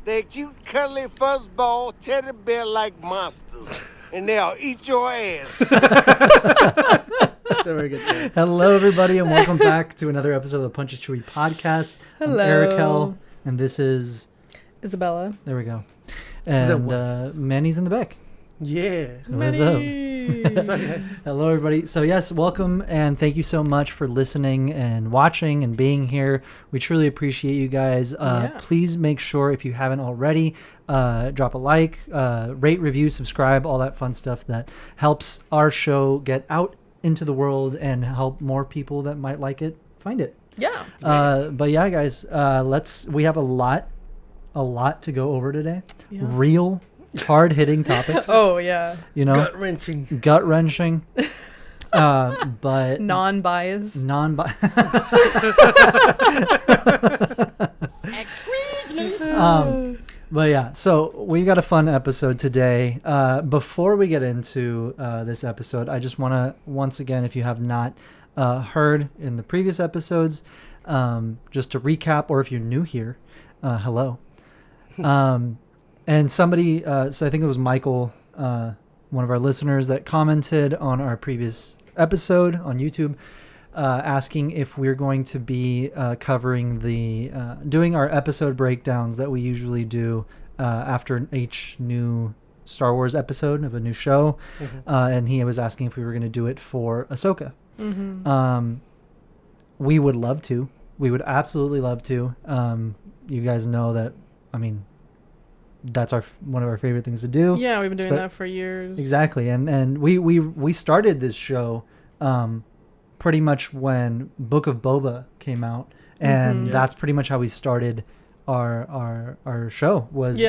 They're cute, cuddly fuzzball, teddy bear-like monsters, and they'll eat your ass. Very good. Time. Hello, everybody, and welcome back to another episode of the Punch It Chewie Podcast. Hello. I'm Erikel, and this is Isabella. There we go. And Manny's in the back. Yeah. What's up? Sorry, guys. Hello, everybody. So, yes, welcome, and thank you so much for listening and watching and being here. We truly appreciate you guys. Please make sure, if you haven't already, drop a like, rate, review, subscribe, all that fun stuff that helps our show get out into the world and help more people that might like it find it. Yeah. But yeah, guys, we have a lot to go over today. Yeah. Real hard-hitting topics. Oh yeah. You know, gut wrenching. But non-biased. Excuse me. But yeah, so we got a fun episode today. Before we get into this episode, I just want to, once again, if you have not heard in the previous episodes, just to recap, or if you're new here, hello. And somebody, so I think it was Michael, one of our listeners, that commented on our previous episode on YouTube, asking if we're going to be covering doing our episode breakdowns that we usually do after each new Star Wars episode of a new show. Mm-hmm. And he was asking if we were going to do it for Ahsoka. Mm-hmm. We would love to. We would absolutely love to. You guys know that, I mean, that's one of our favorite things to do. Yeah, we've been doing that for years. Exactly. And we started this show pretty much when Book of Boba came out, and that's pretty much how we started our show, was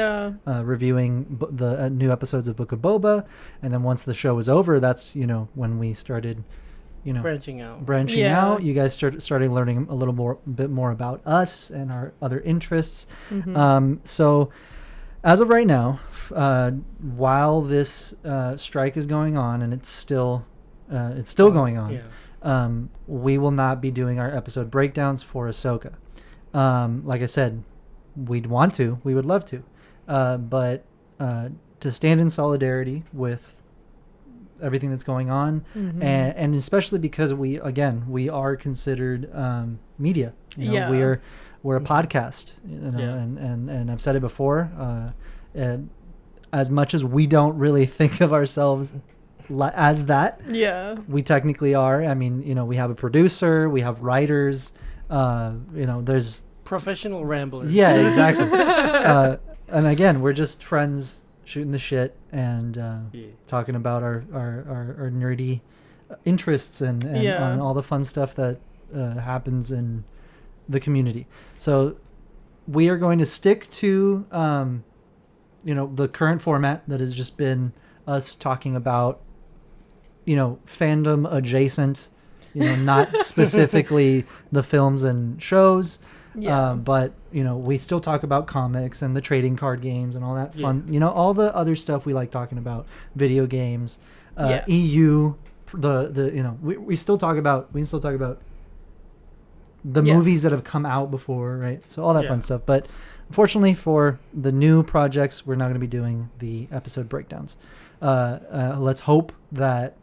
reviewing the new episodes of Book of Boba. And then once the show was over, that's when we started branching out. You guys started learning a bit more about us and our other interests. So as of right now, while this strike is going on, and it's still going on, we will not be doing our episode breakdowns for Ahsoka. Like I said, we would love to, but to stand in solidarity with everything that's going on, and especially because we are considered media. We're a podcast, and I've said it before. As much as we don't really think of ourselves as that, we technically are. I mean, we have a producer, we have writers, there's professional ramblers. Yeah, exactly. And again, we're just friends shooting the shit and talking about our nerdy interests and on all the fun stuff that happens in the community. So we are going to stick to the current format that has just been us talking about fandom adjacent, not specifically the films and shows, but we still talk about comics and the trading card games and all that fun, all the other stuff we like talking about, video games, EU, we still talk about the movies that have come out before, right? So all that fun stuff. But unfortunately for the new projects, we're not going to be doing the episode breakdowns. Let's hope that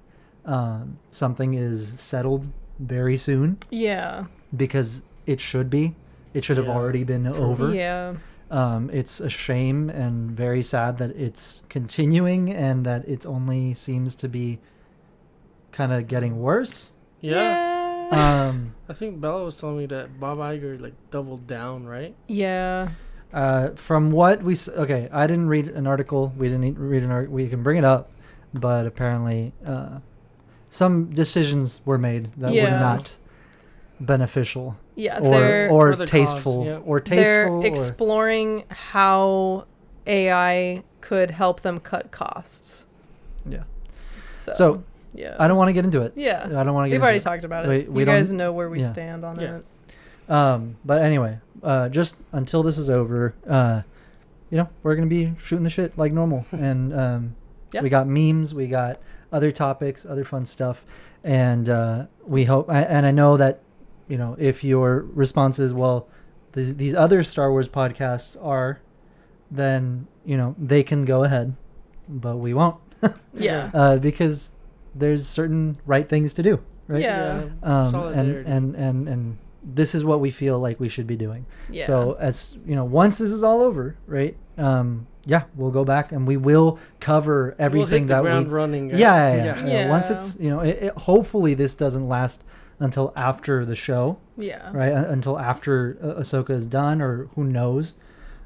something is settled very soon. Yeah. Because it should be. It should have already been over. Yeah. It's a shame and very sad that it's continuing and that it only seems to be kind of getting worse. Yeah. I think Bella was telling me that Bob Iger doubled down, right? Yeah. From what I didn't read an article. We didn't read an article. We can bring it up, but apparently, some decisions were made that were not beneficial. Yeah, or tasteful, or tasteful. They're exploring how AI could help them cut costs. Yeah. So yeah, I don't want to get into it. Yeah, I don't want to get. We've already talked about it. You guys know where we stand on it. But anyway, just until this is over, we're gonna be shooting the shit like normal, and we got memes, we got other topics, other fun stuff, and we hope. And I know that if your response is, well, these other Star Wars podcasts are then they can go ahead, but we won't. Yeah. Because there's certain right things to do, right? Yeah. Solidarity. And this is what we feel like we should be doing. Yeah. So as once this is all over, right? We'll go back and we will cover everything we'll hit the that ground running. Right? Yeah. Once it's hopefully this doesn't last until after the show. Yeah. Right. Until after Ahsoka is done, or who knows.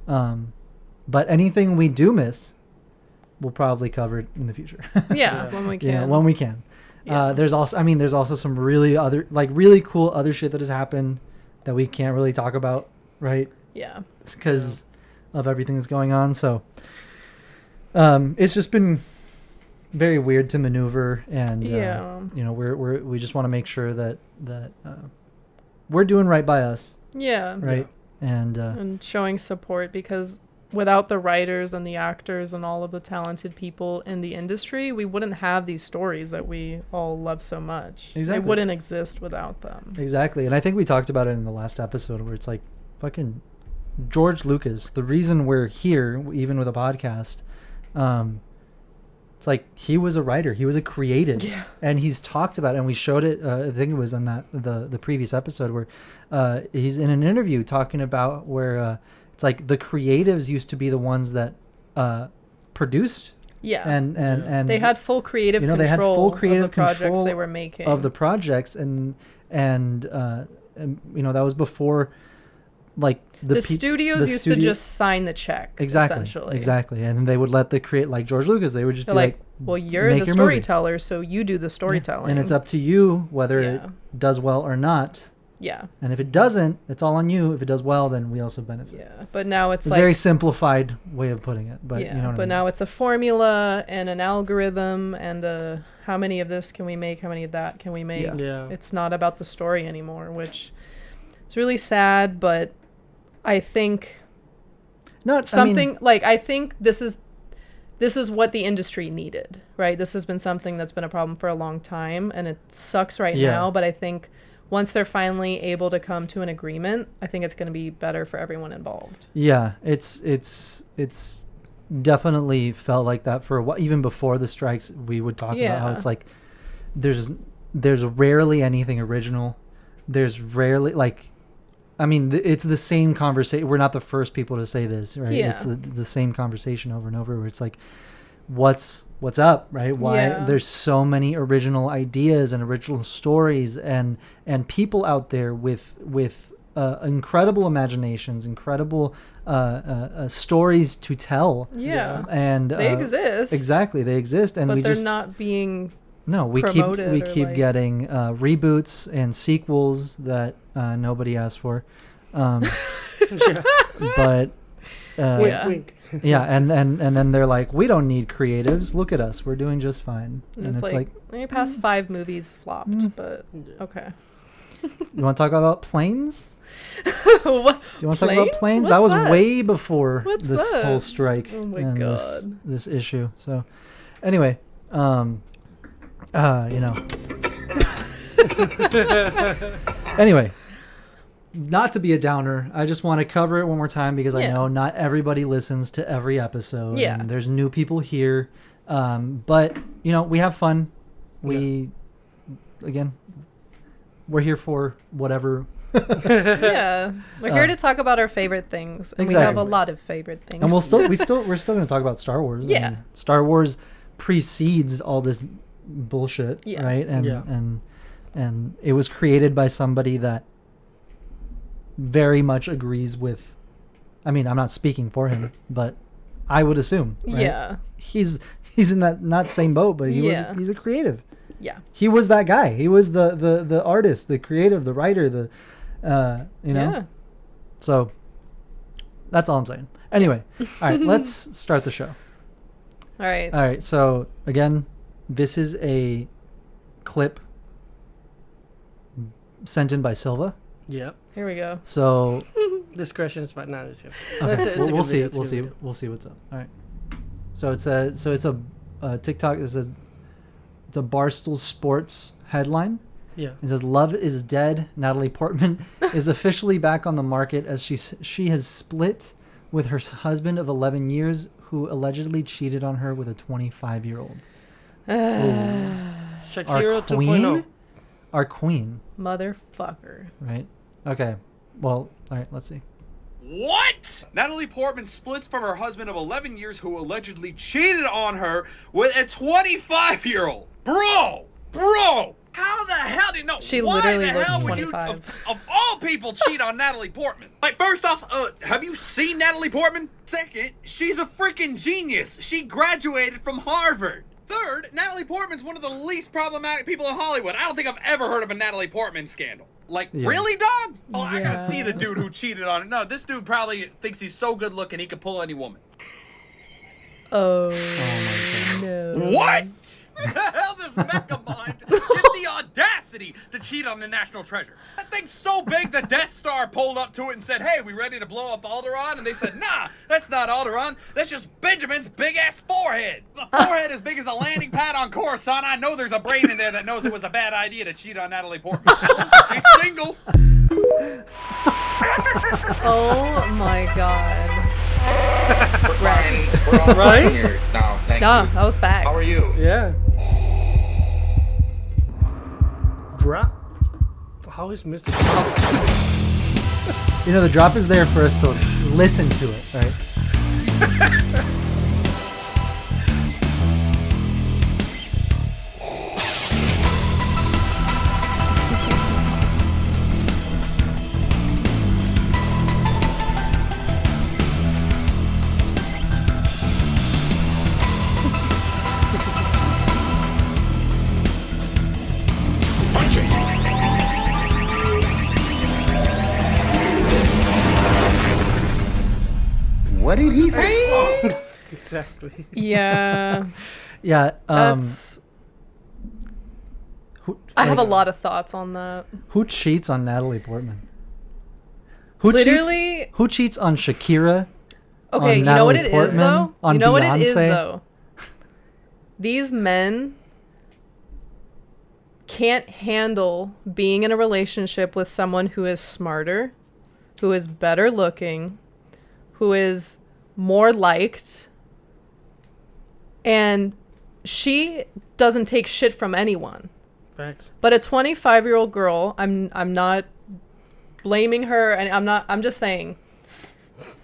But anything we do miss, we'll probably cover it in the future. Yeah. When we can. When we can. Yeah. There's also some really cool other shit that has happened that we can't really talk about, right? Yeah. Because of everything that's going on. So it's just been very weird to maneuver, and we just want to make sure that we're doing right by us. Yeah. Right. And showing support, because without the writers and the actors and all of the talented people in the industry, we wouldn't have these stories that we all love so much. Exactly. They wouldn't exist without them. Exactly. And I think we talked about it in the last episode, where it's like fucking George Lucas, the reason we're here, even with a podcast, it's like he was a writer, he was a creative, and he's talked about it, and we showed it. I think it was on the previous episode where he's in an interview talking about where it's like the creatives used to be the ones that produced. Yeah. And they had full creative control. They had full creative of the projects control they were making of the projects, and that was before, like the studios used to just sign the check. Exactly, and they would let the create, like George Lucas. They would just be like, well, you're the storyteller, so you do the storytelling, and it's up to you whether it does well or not. Yeah. And if it doesn't, it's all on you. If it does well, then we also benefit. Yeah. But now it's a very simplified way of putting it. But now it's a formula and an algorithm, and how many of this can we make? How many of that can we make? Yeah. It's not about the story anymore, which is really sad. But I think I think this is what the industry needed, right? This has been something that's been a problem for a long time, and it sucks right now. But I think once they're finally able to come to an agreement, I think it's going to be better for everyone involved. Yeah, it's definitely felt like that for a while. Even before the strikes, we would talk about how it's like there's rarely anything original. There's rarely it's the same conversation. We're not the first people to say this, right? Yeah. It's the same conversation over and over, where it's like, what's up, right? Why there's so many original ideas and original stories and people out there with incredible imaginations, incredible stories to tell. Yeah. And they exist. Exactly, they exist, and but they're not being we keep getting reboots and sequels that nobody asked for. But wink. Yeah, and then they're like, we don't need creatives. Look at us, we're doing just fine. And it's like your past 5 movies flopped, but okay. You want to talk about planes? What? Do you want to talk about planes? What's that was that? way before this that? whole strike. Oh my and God. This issue. So, anyway, anyway, not to be a downer, I just want to cover it one more time, because I know not everybody listens to every episode. Yeah. And there's new people here. But, we have fun. Again, we're here for whatever. We're here to talk about our favorite things, and we have a lot of favorite things. And we're still going to talk about Star Wars. Yeah. And Star Wars precedes all this bullshit, right? And it was created by somebody that very much agrees with. I mean, I'm not speaking for him, but I would assume. Right? Yeah. He's in that not same boat, but he's a creative. Yeah. He was that guy. He was the artist, the creative, the writer, Yeah. So that's all I'm saying. Anyway, all right, let's start the show. All right. All right. So again, this is a clip sent in by Silva. Yep. Here we go. So discretion is fine. Not just okay. We'll see. We'll see what's up. All right. So it's a TikTok. It says it's a Barstool Sports headline. Yeah. It says, "Love is dead. Natalie Portman is officially back on the market as she has split with her husband of 11 years who allegedly cheated on her with a 25-year-old. Shakira Our queen? 2.0. Our queen. Motherfucker. Right? Okay. Well, all right, let's see. What? Natalie Portman splits from her husband of 11 years who allegedly cheated on her with a 25-year-old. Bro! How the hell did no? She why literally the looks hell would 25. you, of all people, cheat on Natalie Portman? Like, first off, have you seen Natalie Portman? Second, she's a freaking genius. She graduated from Harvard. Third, Natalie Portman's one of the least problematic people in Hollywood. I don't think I've ever heard of a Natalie Portman scandal. Like, really, dog? Oh, I gotta see the dude who cheated on it. No, this dude probably thinks he's so good looking he could pull any woman. Oh my God. no. What? Who the hell does Mecha Mind get the audacity to cheat on the national treasure? That thing's so big the Death Star pulled up to it and said, hey, we ready to blow up Alderaan? And they said, nah, that's not Alderaan. That's just Benjamin's big-ass forehead. The forehead as big as a landing pad on Coruscant. I know there's a brain in there that knows it was a bad idea to cheat on Natalie Portman. She's single. Oh my god. Right. We're all Right? here now. Thank No, you. that was facts. How are you? Yeah. Drop. I always missed the drop. You know, the drop is there for us to listen to it, right? What did he say? Exactly. Yeah. Yeah. That's. Who, I have a like, lot of thoughts on that. Who cheats on Natalie Portman? Who Literally. Cheats, who cheats on Shakira? Okay, on you know what Natalie it is Portman, though? on You know what it is Beyonce? though? These men can't handle being in a relationship with someone who is smarter, who is better looking, who is more liked, and she doesn't take shit from anyone. Facts. But a 25-year-old girl, I'm not blaming her, and I'm just saying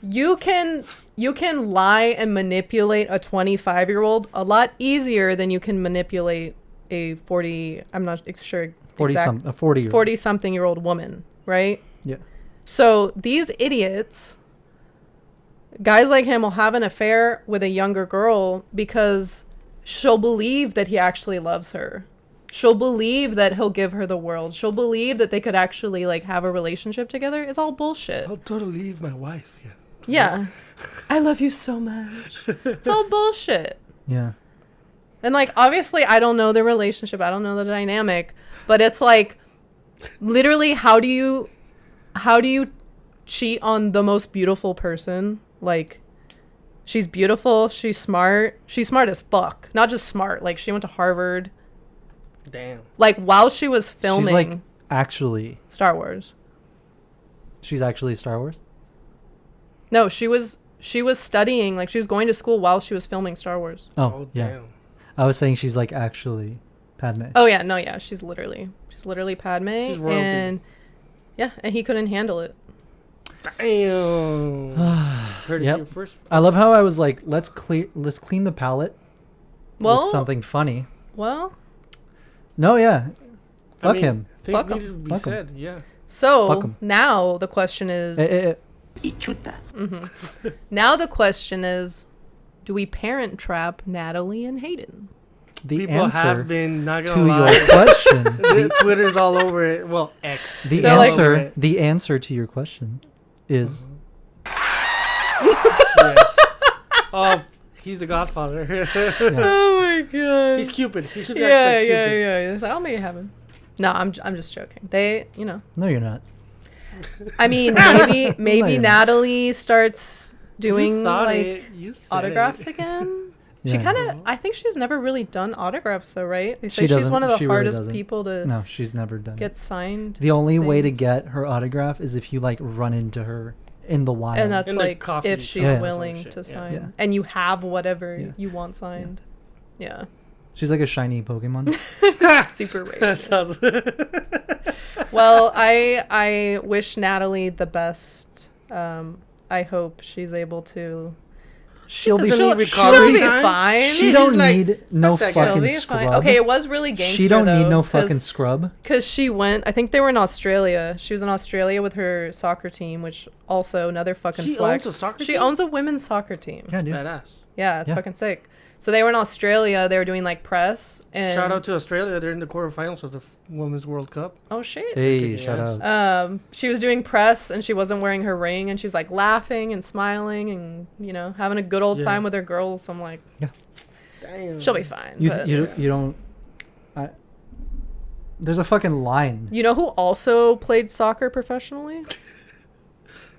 you can lie and manipulate a 25-year-old a lot easier than you can manipulate a 40, I'm not sure, 40-something-year-old woman, right? Yeah. So these idiots, guys like him, will have an affair with a younger girl because she'll believe that he actually loves her. She'll believe that he'll give her the world. She'll believe that they could actually like have a relationship together. It's all bullshit. I'll totally leave my wife. Yeah. Yeah. I love you so much. It's all bullshit. Yeah. And like, obviously I don't know the relationship. I don't know the dynamic, but it's like literally how do you cheat on the most beautiful person? Like, she's beautiful. She's smart. She's smart as fuck. Not just smart. Like, she went to Harvard. Damn. Like, while she was filming She's like actually. Star Wars. She's actually Star Wars? No, she was studying. Like, she was going to school while she was filming Star Wars. Oh, yeah. Damn. I was saying she's like actually Padme. Oh yeah, no, yeah, she's literally Padme, She's royalty. and yeah, and he couldn't handle it. Damn. Heard it Yep. here first. I love how I was like, let's clean the palette Well, with something funny. well, No, yeah. I Fuck mean, him. Things Fuck 'em. needed to be Fuck 'em. said. Yeah. so Fuck 'em. now the question is, now the question is, do we parent trap Natalie and Hayden? The People answer have been not to gonna your lie. question. Twitter's all over it. Well, X. The They're like- answer. The answer to your question is Yes. Oh, he's the Godfather. Oh my god. He's Cupid. He should be yeah. like Cupid. It's like, I'll make it happen. No, I'm just joking. They, no, you're not. I mean, maybe you're not. Natalie starts doing You thought like it. You said autographs it. again. She Yeah. kind of, I think she's never really done autographs though, right? They say She she's doesn't- one of the she really hardest doesn't. people to No, she's never done it. get signed. The only way to things. get her autograph is if you like run into her in the wild. And that's In the like coffee if she's shop or willing some shit, to yeah. sign. Yeah. And you have whatever Yeah. you want signed. Yeah. She's like a shiny Pokemon. Super rare. That sounds. Well, I wish Natalie the best. I hope she's able to. She'll be doesn't need She'll recovery be time. fine. She don't like, need no fuck that guy. She'll fucking be scrub. fine. Okay, it was really gangster. She don't need though, no fucking scrub. Because she went, I think they were in Australia. She was in Australia with her soccer team, which also another fucking She flex. owns a soccer She team? owns a women's soccer team. Yeah, dude. Badass. Yeah, it's Yeah. fucking sick. So they were in Australia. They were doing like press. And Shout out to Australia. They're in the quarterfinals of the Women's World Cup. Oh shit. Hey, Kicking shout ass. out. She was doing press and she wasn't wearing her ring and she's like laughing and smiling and having a good old Yeah. time with her girls. I'm like, Damn. she'll be fine. You but- you don't. There's a fucking line. You know who also played soccer professionally?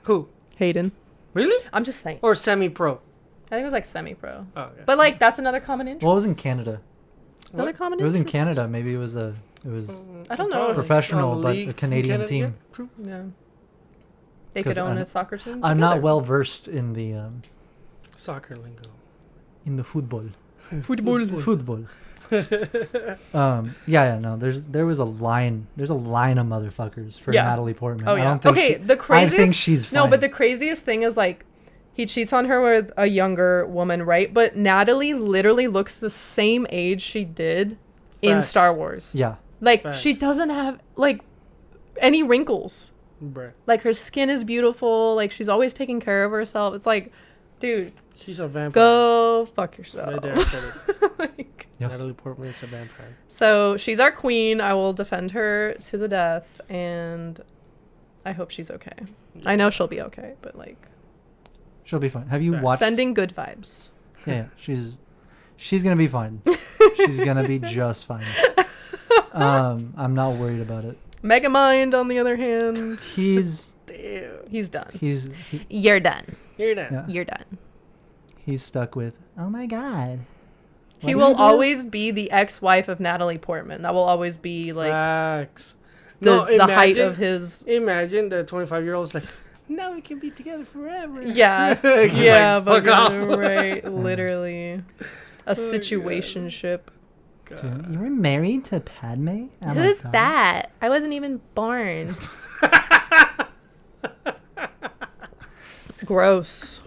Who? Hayden. Really? I'm just saying. Or semi-pro? I think it was like semi-pro. Oh, okay. But like that's another common interest. Well, it was in Canada. Another common It was in interest. Canada. Maybe it was a. It was. I don't know. Professional, but league a in Canadian Canada? team. Yeah, true. Yeah. They 'Cause could own I'm- a soccer team. I'm not together. well versed in the Soccer lingo. football. Football. Football. No. There was a line. There's a line of motherfuckers for Yeah. Natalie Portman. Oh I yeah. don't think Okay. she- The craziest. I think she's fine. No, but the craziest thing is like, he cheats on her with a younger woman, right? But Natalie literally looks the same age she did in Facts. Star Wars. Yeah. Like Facts. she doesn't have like any wrinkles. Bruh. Like her skin is beautiful. Like she's always taking care of herself. It's like, dude, She's a vampire. go fuck yourself. Right there, I said it. Like, Yep. Natalie Portman is a vampire. so she's our queen. I will defend her to the death, and I hope she's okay. I know she'll be okay, but like She'll be fine. Have you Fair. watched? sending good vibes. Yeah. She's gonna be fine. She's gonna be just fine. I'm not worried about it. Megamind, on the other hand, He's he's done. You're done. You're done. Yeah. You're done. He's stuck with. Oh my god. He What will did you do? always be the ex-wife of Natalie Portman. That will always be like Facts. the height of his. Imagine the 25-year-old's like, now we can be together forever. Yeah, He's yeah, like, but fuck off. right, literally, a situationship. You were married to Padme? Oh my Who's God. that? I wasn't even born. Gross.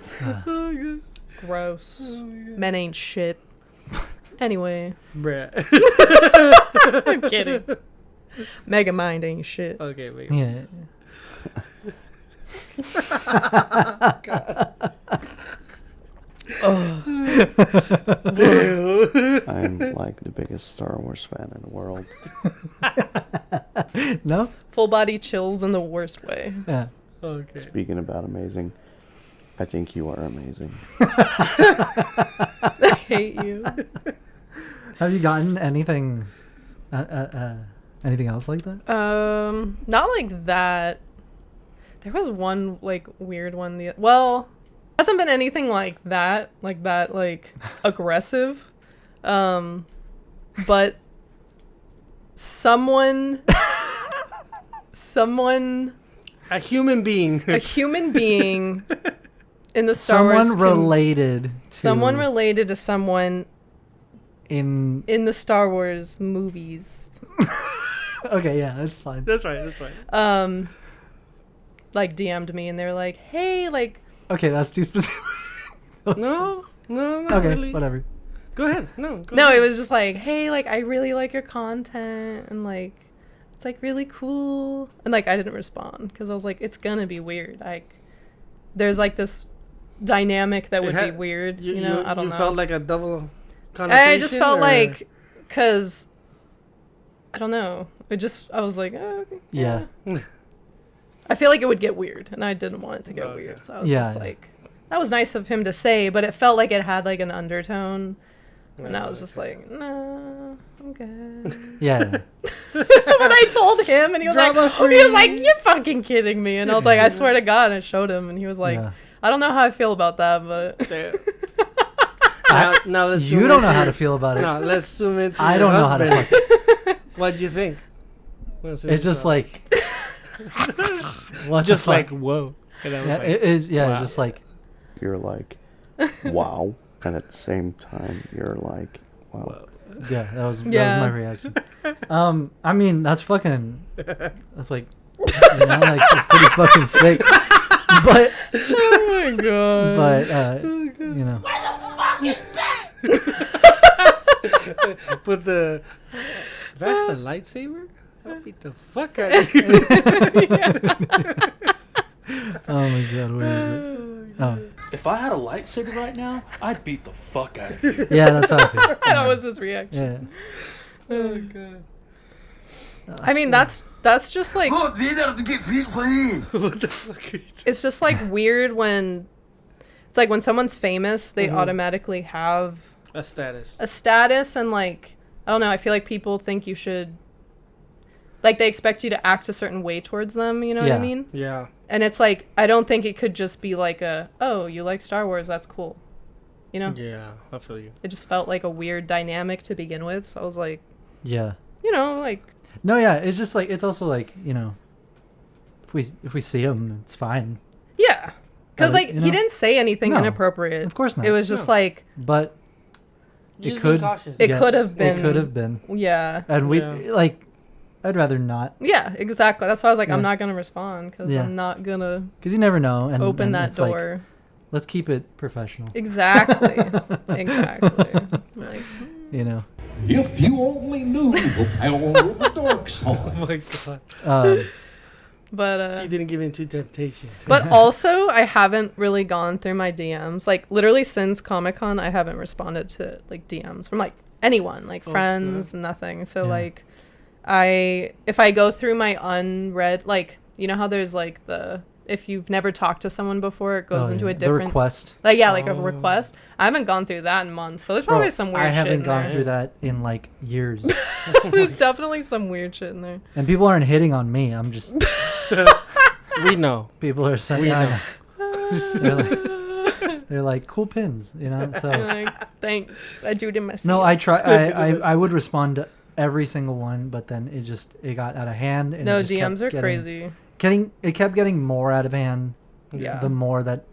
Gross. Men ain't shit. Anyway, Bruh. I'm kidding. Megamind ain't shit. Okay, wait. Yeah. I'm like the biggest Star Wars fan in the world. No? Full body chills in the worst way. Yeah. Okay. Speaking about amazing, I think you are amazing. I hate you. Have you gotten anything anything else like that? Not like that. There was one like weird one. Well, hasn't been anything like that, like aggressive. But someone, A human being. a human being in the Star Wars. Someone related to Someone related to someone in in the Star Wars movies. Okay, yeah, that's fine. That's right. That's right. Like DM'd me and they're like, "Hey, like." Okay, that's too specific. No, not Okay, really. whatever. Go ahead. No, go No, ahead. it was just like, hey, like I really like your content and like it's like really cool. And like I didn't respond because I was like, it's gonna be weird. Like there's like this dynamic that would be weird. You know, I don't know. You felt like a double connotation? I just felt or- like, cause I don't know. I was like, oh, okay, Yeah. I feel like it would get weird, and I didn't want it to get Okay. weird. So I was Yeah, just yeah. like, that was nice of him to say, but it felt like it had like an undertone. And I was just like, no, I'm good. Yeah. But I told him, and he was like, you're fucking kidding me. And I was like, I swear to God. And I showed him, and he was like, Yeah. I don't know how I feel about that, but Damn. now let's You zoom don't know into- how to feel about it. No, let's zoom into I your don't know how to husband. fuck. What'd you think? It's just like what just the fuck? like whoa. And I was Yeah, like, it is. Yeah, wow. it's just like, You're like, wow. And at the same time, you're like, wow. yeah, that was Yeah. my reaction. I mean, that's like, it's pretty fucking sick. But, Oh my god. But the lightsaber, I'll beat the fuck out of you. oh my god, where is it? Oh, If I had a lightsaber right now, I'd beat the fuck out of you. yeah, that's how I feel. That was his reaction. Yeah. Oh god. I mean, that's just like What the fuck are you doing? it's just like weird when it's like when someone's famous, they automatically have A status. a status, and like I don't know, I feel like people think you should, like, they expect you to act a certain way towards them, you know what I Yeah. mean? Yeah. And it's like, I don't think it could just be like oh, you like Star Wars, that's cool, you know? Yeah, I feel you. It just felt like a weird dynamic to begin with, so I was like, Yeah. you know, like, No, yeah, it's just like, it's also like, if we see him, it's fine. yeah, because like you he know? didn't say anything No, inappropriate. of course not. It was just No. like But Just it be could, cautious. It could have been. It could have been. yeah. And we, Yeah. like, I'd rather not. Yeah, exactly. That's why I was like, I'm Yeah. not gonna respond because Yeah. I'm not gonna Because you never know. And open and that it's like, door. let's keep it professional. Exactly. Exactly. Like, If you only knew the power of the dark side. Oh my god. but She didn't give in to temptation. but also I haven't really gone through my DMs. Like literally since Comic-Con, I haven't responded to like DMs from like anyone, like friends, nothing. So Yeah. like if I go through my unread, like, you know how there's like if you've never talked to someone before, it goes into a different The request. like a request. I haven't gone through that in months, so there's probably Bro, some weird I shit haven't in gone there. through that in like years. There's definitely some weird shit in there. And people aren't hitting on me. I'm just, We know. people are saying, We know. they're like cool pins, So You're like, thank I do it in my sleep. no, I try. I would respond to every single one, but then it got out of hand. And No, it just kept DMs are getting- crazy. It kept getting more out of hand. Yeah. The more that,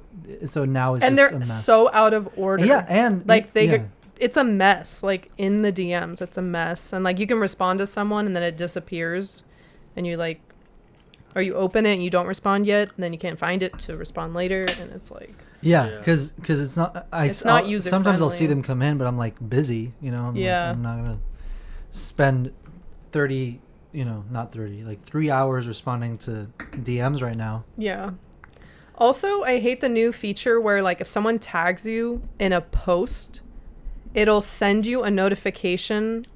so now it's And just a they're mess. so out of order. Yeah, and like yeah. it's a mess. Like in the DMs, it's a mess. And like you can respond to someone and then it disappears, and you like, or you open it and you don't respond yet, and then you can't find it to respond later, and it's like. Yeah, Yeah. because it's not. It's not I'll- user Sometimes I'll see friendly. them come in, but I'm like busy. I'm Yeah. like, I'm not gonna spend 30. Not 30. Like 3 hours responding to DMs right now. Yeah. Also, I hate the new feature where like if someone tags you in a post, it'll send you a notification.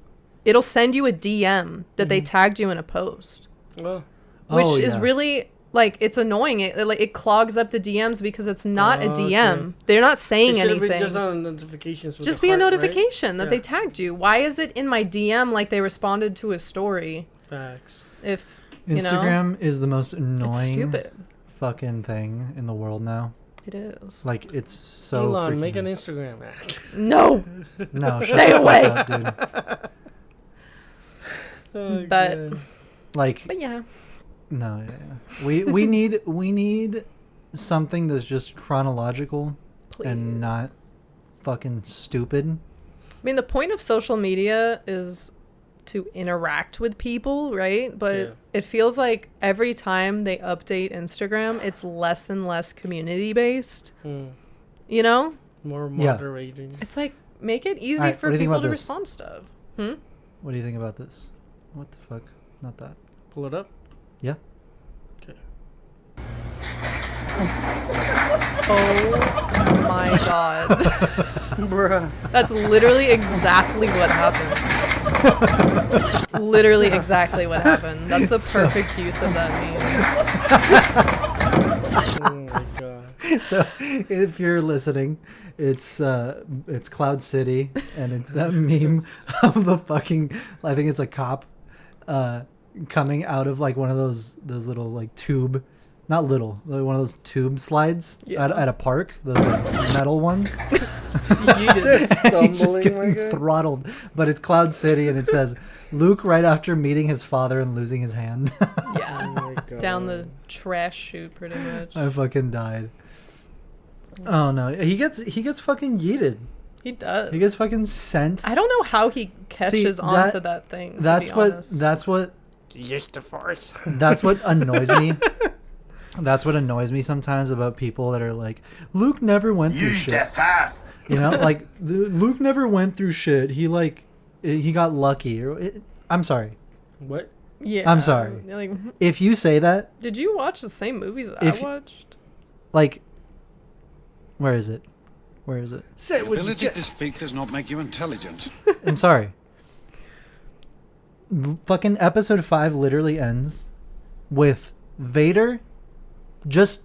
It'll send you a DM that they tagged you in a post, Well, which Oh, is yeah. really like it's annoying. It clogs up the DMs because it's not a Oh, DM. okay. They're not saying it should be anything. just on notifications. with Just the be a heart, right? notification that Yeah. they tagged you. Why is it in my DM like they responded to a story? Facts. If you know, Instagram is the most it's annoying stupid. fucking thing in the world now. It is. Like it's so. Elon, freaking- make an Instagram. No. No, shut Stay the fuck away. up, dude. Oh, But God. Like but yeah. no, yeah. We need something that's just chronological Please. and not fucking stupid. I mean, the point of social media is to interact with people, right? But Yeah. it feels like every time they update Instagram, it's less and less community based. Hmm. You know? More Yeah. moderating. It's like make it easy Alright, for what do you think people about to this? respond to stuff. What do you think about this? What the fuck? Not that. Pull it up. Yeah. Okay. Oh my god. Bruh. That's literally exactly what happened. Literally exactly what happened. That's the perfect use of that meme. Oh my god. So if you're listening, it's Cloud City, and it's that meme of the fucking, I think it's a cop coming out of like one of those little like tube, not little, like one of those tube slides Yeah. at a park, those like metal ones, Just He's just stumbling getting like that. throttled. But it's Cloud City, and it says Luke right after meeting his father and losing his hand. Yeah. Oh my God. Down the trash chute, pretty much. I fucking died. Oh no, he gets fucking yeeted. He does. He gets fucking sent. I don't know how he catches onto that thing. That's what Yes, the Force. That's what annoys me. That's what annoys me sometimes about people that are like, Luke never went through shit. You know, like Luke never went through shit. He got lucky. I'm sorry. What? Yeah. I'm sorry. Like, If you say that, did you watch the same movies that I watched? like, where is it? Where is it? Say The ability to speak does not make you intelligent. I'm sorry. Fucking episode 5 literally ends with Vader just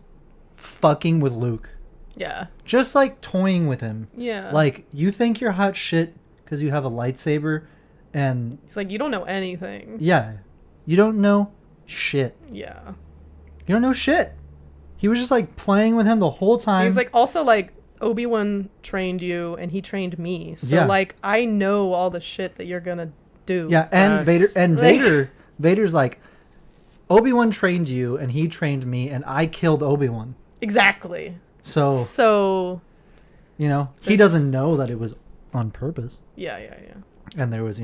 fucking with Luke. Yeah. Just like toying with him. Yeah. Like, you think you're hot shit because you have a lightsaber, and It's like, you don't know anything. yeah, you don't know shit. Yeah. You don't know shit. He was just like playing with him the whole time. He's like, also like, Obi-Wan trained you and he trained me. So Yeah. like, I know all the shit that you're gonna do. yeah, and Facts. Vader's like, Obi-Wan trained you and he trained me and I killed Obi-Wan. Exactly. So you know, he doesn't know that it was on purpose. Yeah. And there was,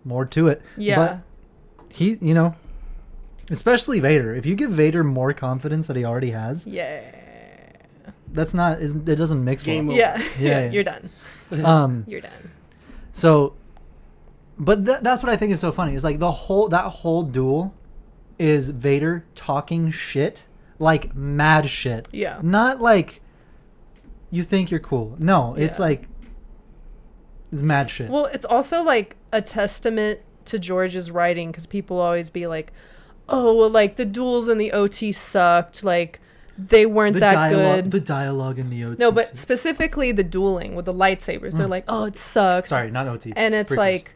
more to it. Yeah. But he, especially Vader, if you give Vader more confidence that he already has, Yeah. it doesn't mix Game well. over. Yeah. You're done. You're done. So, but that's what I think is so funny. Is like that whole duel is Vader talking shit, like mad shit. Yeah. Not like you think you're cool. No, it's Yeah. like it's mad shit. Well, it's also like a testament to George's writing, because people always be like, oh, well, like the duels in the OT sucked. Like they weren't that good. The dialogue in the OT. No, but specifically the dueling with the lightsabers. They're like, oh, it sucks. Sorry, not OT. And it's Prequels. like,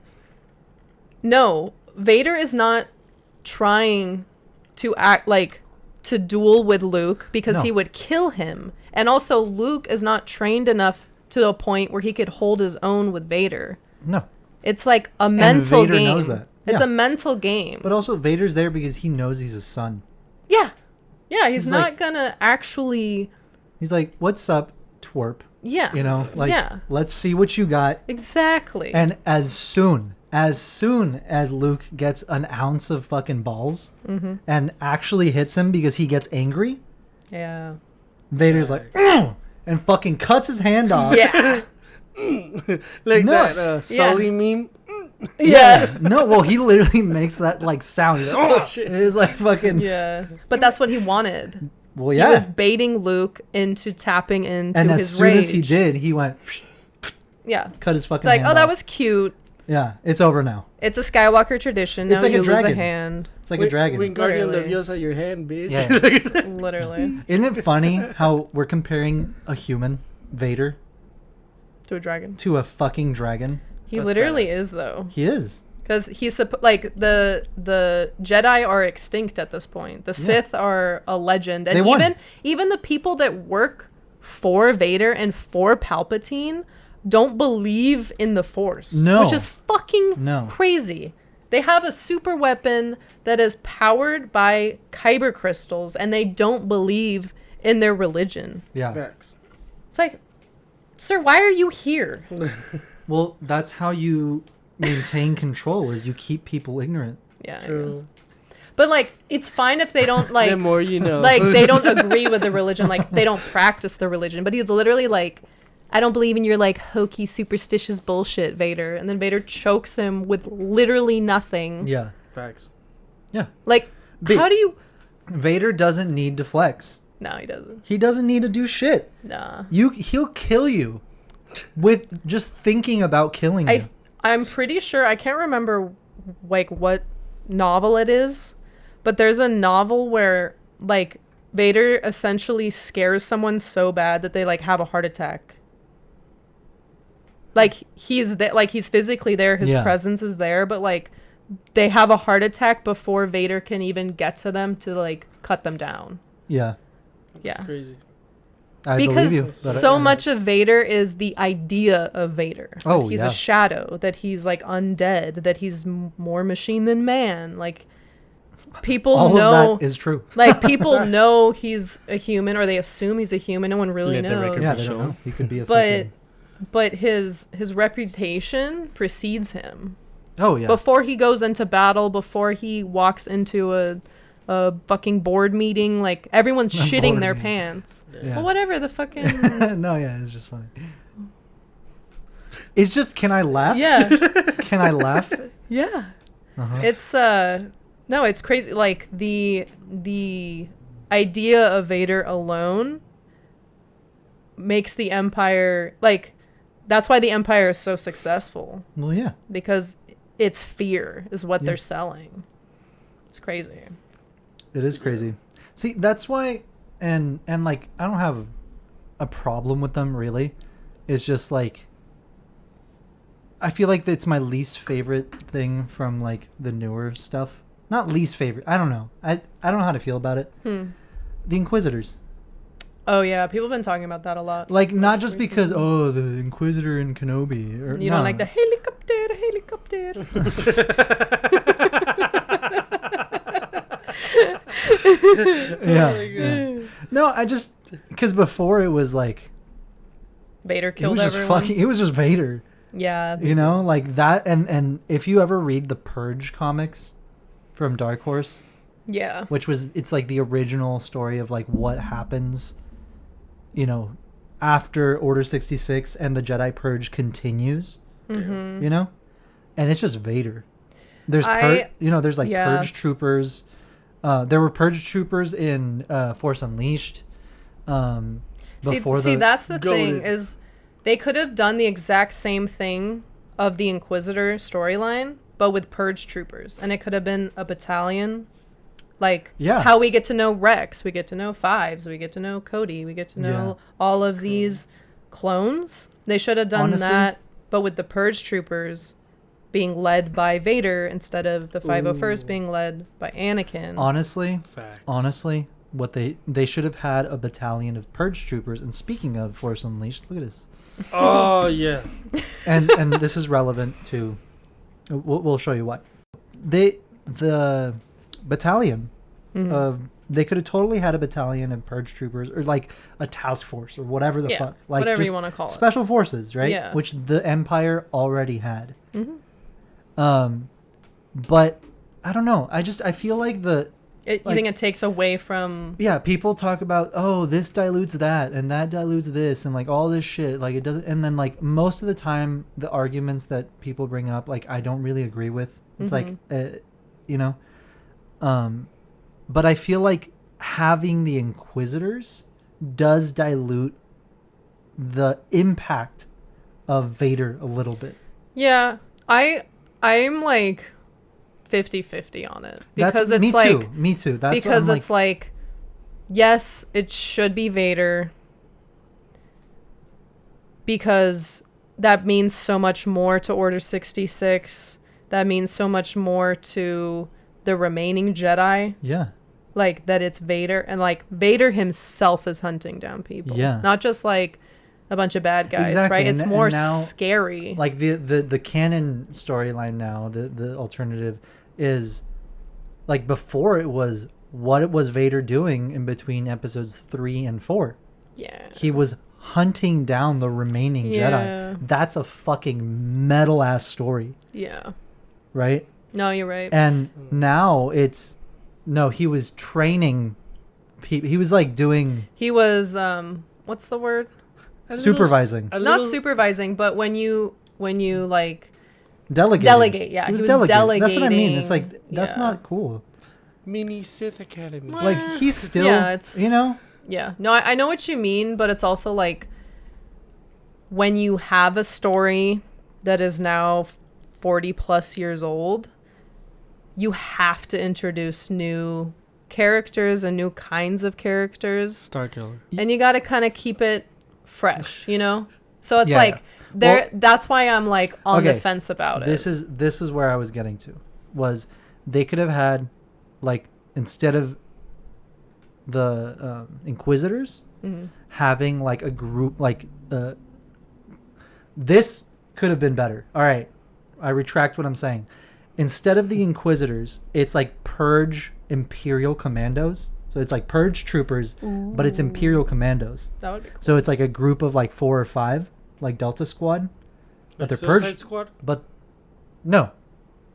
no, Vader is not trying to act like to duel with Luke because No. he would kill him. And also Luke is not trained enough to a point where he could hold his own with Vader. No. It's like a mental Vader game. knows that. It's Yeah. a mental game. But also Vader's there because he knows he's his son. Yeah. Yeah, he's not like- gonna actually. He's like, "What's up, twerp?" Yeah. You know, like, Yeah. let's see what you got. Exactly. And as soon as Luke gets an ounce of fucking balls and actually hits him because he gets angry, yeah. Vader's like, "Ugh," and fucking cuts his hand off. Yeah. Like No. that Sully meme. Yeah. No, well, he literally makes that like sound. He's like, Oh, shit. It is like fucking. Yeah. But that's what he wanted. Well, He yeah. was baiting Luke into tapping into And his as soon rage. as he did, he went, Yeah. cut his fucking Like, hand oh, that off. was cute. Yeah, it's over now. It's a Skywalker tradition. It's Now like a you lose a dragon. hand. It's like a dragon. Wingardium Literally. Leviosa your hand, bitch. Yeah. Literally. Isn't it funny how we're comparing a human, Vader, To a dragon. to a fucking dragon? He That's literally badass. is, though. He is. Because he's like the Jedi are extinct at this point. The Sith are a legend, and They won. even the people that work for Vader and for Palpatine don't believe in the Force. No. Which is fucking No. crazy. They have a super weapon that is powered by kyber crystals, and they don't believe in their religion. Yeah. Facts. It's like, sir, why are you here? Well, that's how you maintain control, is you keep people ignorant. Yeah. I True. guess. But like, it's fine if they don't like. The more you know. Like they don't agree with the religion, like they don't practice the religion. But he's literally like, I don't believe in your like hokey superstitious bullshit, Vader. And then Vader chokes him with literally nothing. Yeah. Facts. Yeah. Like, how do you? Vader doesn't need to flex. No, he doesn't. He doesn't need to do shit. Nah. He'll kill you with just thinking about killing you. I'm pretty sure, I can't remember like what novel it is, but there's a novel where like Vader essentially scares someone so bad that they like have a heart attack. Like he's there, like he's physically there, his Yeah. presence is there, but like they have a heart attack before Vader can even get to them to like cut them down. Yeah. Yeah. Crazy. because believe you. so much of Vader is the idea of Vader. Oh, That he's yeah. a shadow, that he's like undead, that he's more machine than man. Like people all know of that is true. like people know he's a human, or they assume he's a human. No one really Let the record knows. Yeah, be they don't shown. know. He could be a But freaking... but his reputation precedes him. Oh, yeah. Before he goes into battle, before he walks into a fucking board meeting, like everyone's A shitting board their meeting. pants. Yeah. Well, whatever the fucking No, yeah, it's just funny. It's just, can I laugh? yeah. Can I laugh? Yeah. Uh-huh. It's no, it's crazy. Like the idea of Vader alone makes the Empire, like, that's why the Empire is so successful, Well, yeah. because it's fear is what Yeah. they're selling. It's crazy. It is crazy. See, that's why, and like, I don't have a problem with them, really. It's just like, I feel like it's my least favorite thing from like the newer stuff. Not least favorite. I don't know. I don't know how to feel about it. The Inquisitors. Oh yeah, people have been talking about that a lot. Like, not just because, oh, the Inquisitor and Kenobi. Or, You no. don't like the helicopter. Yeah, yeah. No, I just, because before it was like, Vader it killed was just everyone. fucking, it was just Vader. Yeah. You know, like that. And if you ever read the Purge comics from Dark Horse, Yeah. which was, it's like the original story of like what happens, you know, after Order 66 and the Jedi Purge continues, Mm-hmm. you know, and it's just Vader. There's there's like yeah. Purge troopers. There were Purge troopers in Force Unleashed. See, that's the thing, is they could have done the exact same thing of the Inquisitor storyline, but with Purge troopers, and it could have been a battalion. Like, how we get to know Rex, we get to know Fives, we get to know Cody, we get to know all of these clones. They should have done Honestly, that, but with the Purge troopers being led by Vader instead of the 501st being led by Anakin. Honestly, what they should have had a battalion of Purge troopers. And speaking of Force Unleashed, look at this. Oh yeah. And this is relevant to. We'll show you why. The battalion of, they could have totally had a battalion of Purge troopers, or like a task force, or whatever the fuck, like whatever you just want to call it. special forces, right? Yeah. Which the Empire already had. Mm-hmm. But I don't know. I feel like You think it takes away from... Yeah, people talk about, oh, this dilutes that, and that dilutes this, and like all this shit. Like it doesn't, and then like most of the time, the arguments that people bring up, like I don't really agree with. It's like, you know, but I feel like having the Inquisitors does dilute the impact of Vader a little bit. Yeah, I'm like 50-50 on it, because it's me like too. Me too. That's because what I'm it's like, yes, it should be Vader, because that means so much more to Order 66. That means so much more to the remaining Jedi. Yeah. Like that it's Vader, and like Vader himself is hunting down people. Yeah. Not just like a bunch of bad guys, Exactly. right? It's And more now, scary. Like the canon storyline now, the alternative is like, before it was, what was Vader doing in between episodes 3 and 4? Yeah. He was hunting down the remaining Yeah. Jedi. That's a fucking metal ass story. Yeah. Right? No, you're right. And now it's, no, he was training people. He was like doing... He was, what's the word? Supervising. Not supervising, but when you like... Delegate, yeah. He was delegating. That's what I mean. It's like, that's Yeah. not cool. Mini Sith Academy. Like, he's still, Yeah, it's... you know? Yeah. No, I know what you mean, but it's also like, when you have a story that is now 40 plus years old, you have to introduce new characters and new kinds of characters. Starkiller. And you got to kind of keep it fresh, you know? So it's Yeah. like, that's why I'm like on the Okay, fence about it. This is where I was getting to, was they could have had, like, instead of the Inquisitors, having like a group like this could have been better. All right, I retract what I'm saying. Instead of the Inquisitors, it's like Purge Imperial Commandos. So it's like Purge troopers, but it's Imperial Commandos. That would be cool. So it's like a group of like 4 or 5, like Delta Squad, but Like they're Purge Suicide Squad? But no,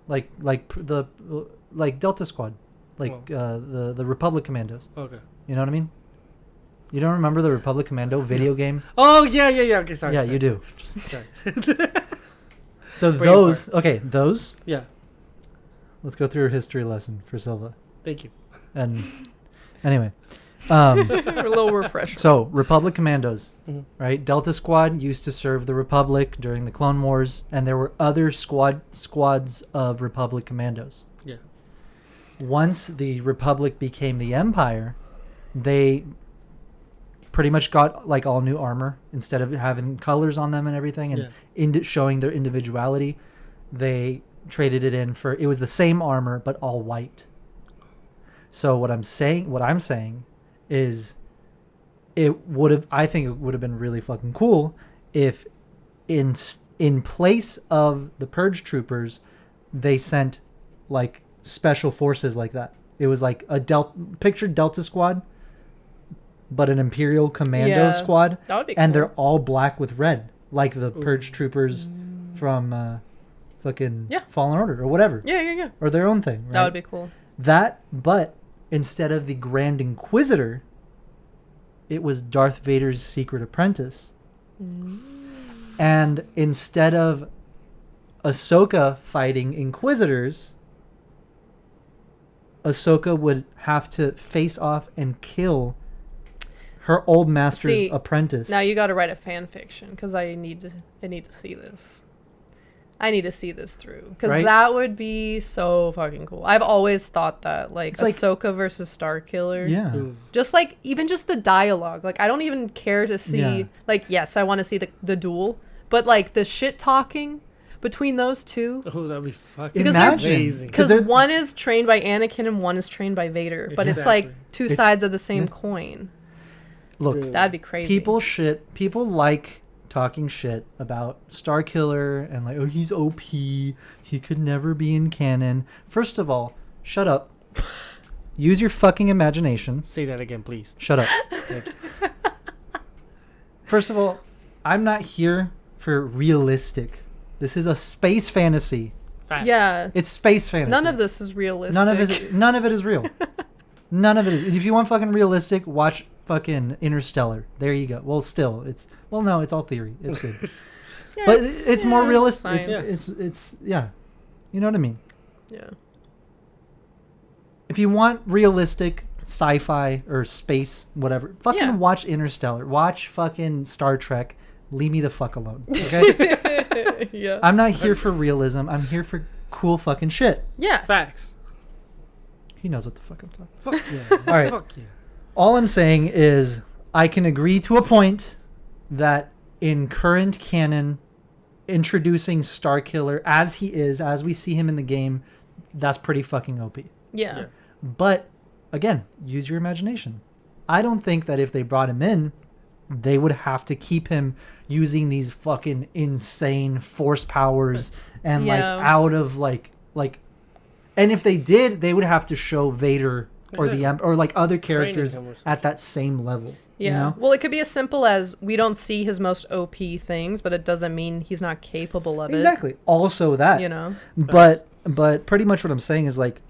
like Delta Squad, like the Republic Commandos. Okay. You know what I mean? You don't remember the Republic Commando video game? Oh yeah. Okay, sorry. Yeah, sorry. you do. Sorry. So Brain those, fart. okay, those. Yeah. Let's go through a history lesson for Silva. Thank you. And anyway, A little refresher. so Republic Commandos, Mhm. right? Delta Squad used to serve the Republic during the Clone Wars, and there were other squads of Republic Commandos. Yeah. Once the Republic became the Empire, they pretty much got like all new armor instead of having colors on them and everything, and showing their individuality. They traded it in for, it was the same armor but all white. So what I'm saying is, I think it would have been really fucking cool if in place of the Purge troopers, they sent like special forces like that. It was like a picture Delta Squad, but an Imperial Commando squad, That would be and cool. they're all black with red, like the Purge troopers from fucking Fallen Order or whatever. Yeah. Or their own thing. Right? That would be cool. But instead of the Grand Inquisitor, it was Darth Vader's secret apprentice. And instead of Ahsoka fighting Inquisitors, Ahsoka would have to face off and kill her old master's apprentice. Now you got to write a fan fiction because I need to see this. I need to see this through because that would be so fucking cool. I've always thought that, like, Ahsoka versus Starkiller. Yeah. Just like even just the dialogue. Like I don't even care to see. Like yes, I want to see the duel, but like the shit talking between those two. Oh, that'd be fucking amazing. Because one is trained by Anakin and one is trained by Vader, but it's like two sides of the same coin. Look, that'd be crazy. People like talking shit about Starkiller and like, oh, he's OP. He could never be in canon. First of all, shut up. Use your fucking imagination. Say that again, please. Shut up. First of all, I'm not here for realistic. This is a space fantasy. Facts. Yeah. It's space fantasy. None of this is realistic. None of it is real. None of it is. If you want fucking realistic, watch fucking Interstellar. There you go. Well, still, it's all theory. It's good. But it's more realistic. It's yeah. You know what I mean? Yeah. If you want realistic sci-fi or space, whatever, fucking watch Interstellar. Watch fucking Star Trek. Leave me the fuck alone. Okay? Yeah. I'm not here for realism. I'm here for cool fucking shit. Yeah. Facts. He knows what the fuck I'm talking. Fuck yeah. All right. Fuck yeah. All I'm saying is I can agree to a point that in current canon, introducing Starkiller as he is, as we see him in the game, that's pretty fucking OP. Yeah. But again, use your imagination. I don't think that if they brought him in, they would have to keep him using these fucking insane force powers and like out of like and if they did, they would have to show Vader or the or like other characters at that same level. Yeah. You know? Well, it could be as simple as we don't see his most OP things, but it doesn't mean he's not capable of it. Exactly. Also that. You know. But pretty much what I'm saying is like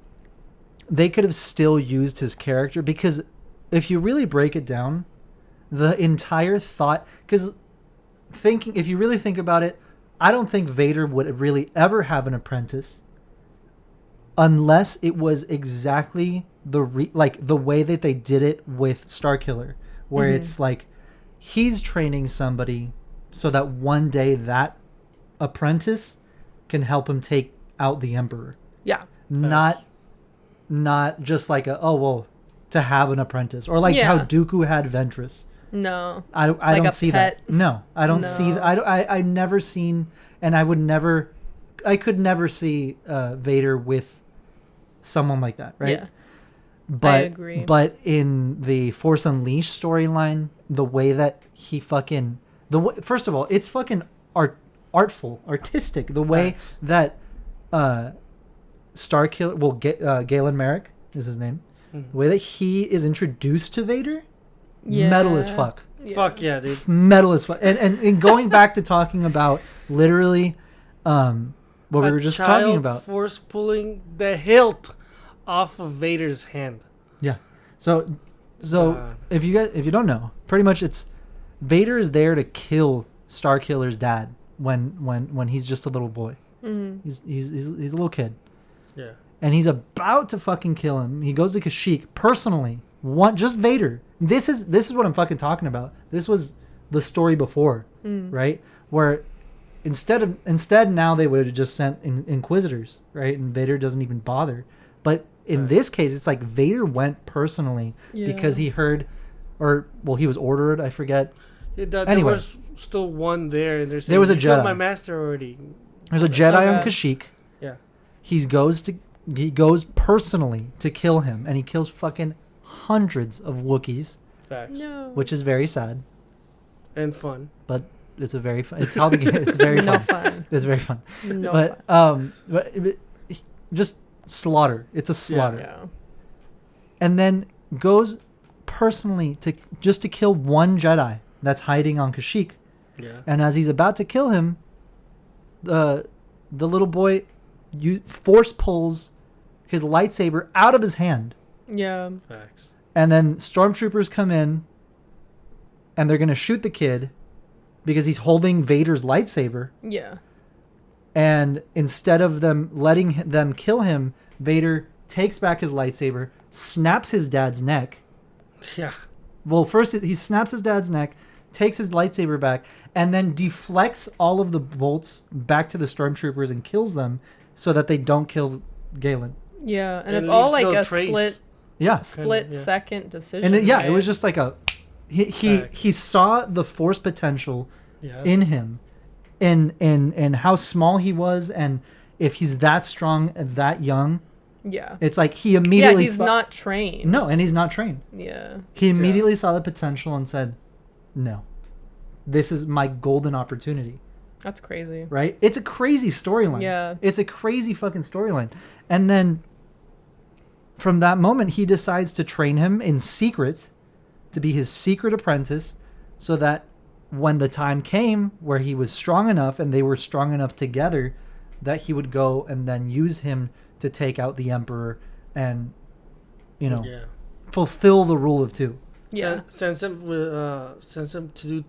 they could have still used his character because if you really break it down, the entire thought, because if you really think about it, I don't think Vader would really ever have an apprentice unless it was exactly the way that they did it with Starkiller, where it's like he's training somebody so that one day that apprentice can help him take out the Emperor. Yeah. Not just like to have an apprentice or like how Dooku had Ventress. No. I like don't see pet. that. No, I don't see that. I never seen, and I could never see Vader with someone like that, right? Yeah. But agree. But in the Force Unleashed storyline, the way that he fucking first of all, it's fucking artful, artistic. The way that Starkiller, well, Galen Merrick is his name. The way that he is introduced to Vader, metal as fuck. Yeah. Fuck yeah, dude. Metal as fuck. And going back to talking about literally what we were just talking about. Force pulling the hilt off of Vader's hand. Yeah. So if you don't know, pretty much it's Vader is there to kill Starkiller's dad when he's just a little boy. Mm-hmm. He's a little kid. Yeah. And he's about to fucking kill him. He goes to Kashyyyk personally. Just Vader. This is what I'm fucking talking about. This was the story before, right? Where instead now they would have just sent Inquisitors, right? And Vader doesn't even bother. But in this case, it's like Vader went personally because he heard, he was ordered. I forget. There anyway, was still one there, and there was a Jedi. Killed My master already. There's a Jedi on Kashyyyk. Yeah. He goes personally to kill him, and he kills fucking hundreds of Wookiees. Facts. No. Which is very sad and fun. But it's a very fun. It's how the game. It's very fun. No fun. It's very fun. No fun. But just slaughter. It's a slaughter. Yeah. And then goes personally to kill one Jedi that's hiding on Kashyyyk. Yeah. And as he's about to kill him, the little boy force pulls his lightsaber out of his hand. Yeah. Facts. And then stormtroopers come in and they're going to shoot the kid because he's holding Vader's lightsaber. Yeah. And instead of them letting them kill him, Vader takes back his lightsaber, snaps his dad's neck. Yeah. Well, first he snaps his dad's neck, takes his lightsaber back, and then deflects all of the bolts back to the stormtroopers and kills them so that they don't kill Galen. Yeah, and it's all like a split second decision. And right? it was just like he saw the force potential in him, in how small he was, and if he's that strong, that young. Yeah. It's like he immediately he's not trained. No, and he's not trained. Yeah. He immediately saw the potential and said, "No. This is my golden opportunity." That's crazy. Right? It's a crazy storyline. Yeah. It's a crazy fucking storyline. And then from that moment, he decides to train him in secret to be his secret apprentice so that when the time came where he was strong enough and they were strong enough together, that he would go and then use him to take out the Emperor and, fulfill the rule of two. Yeah. Sends him to do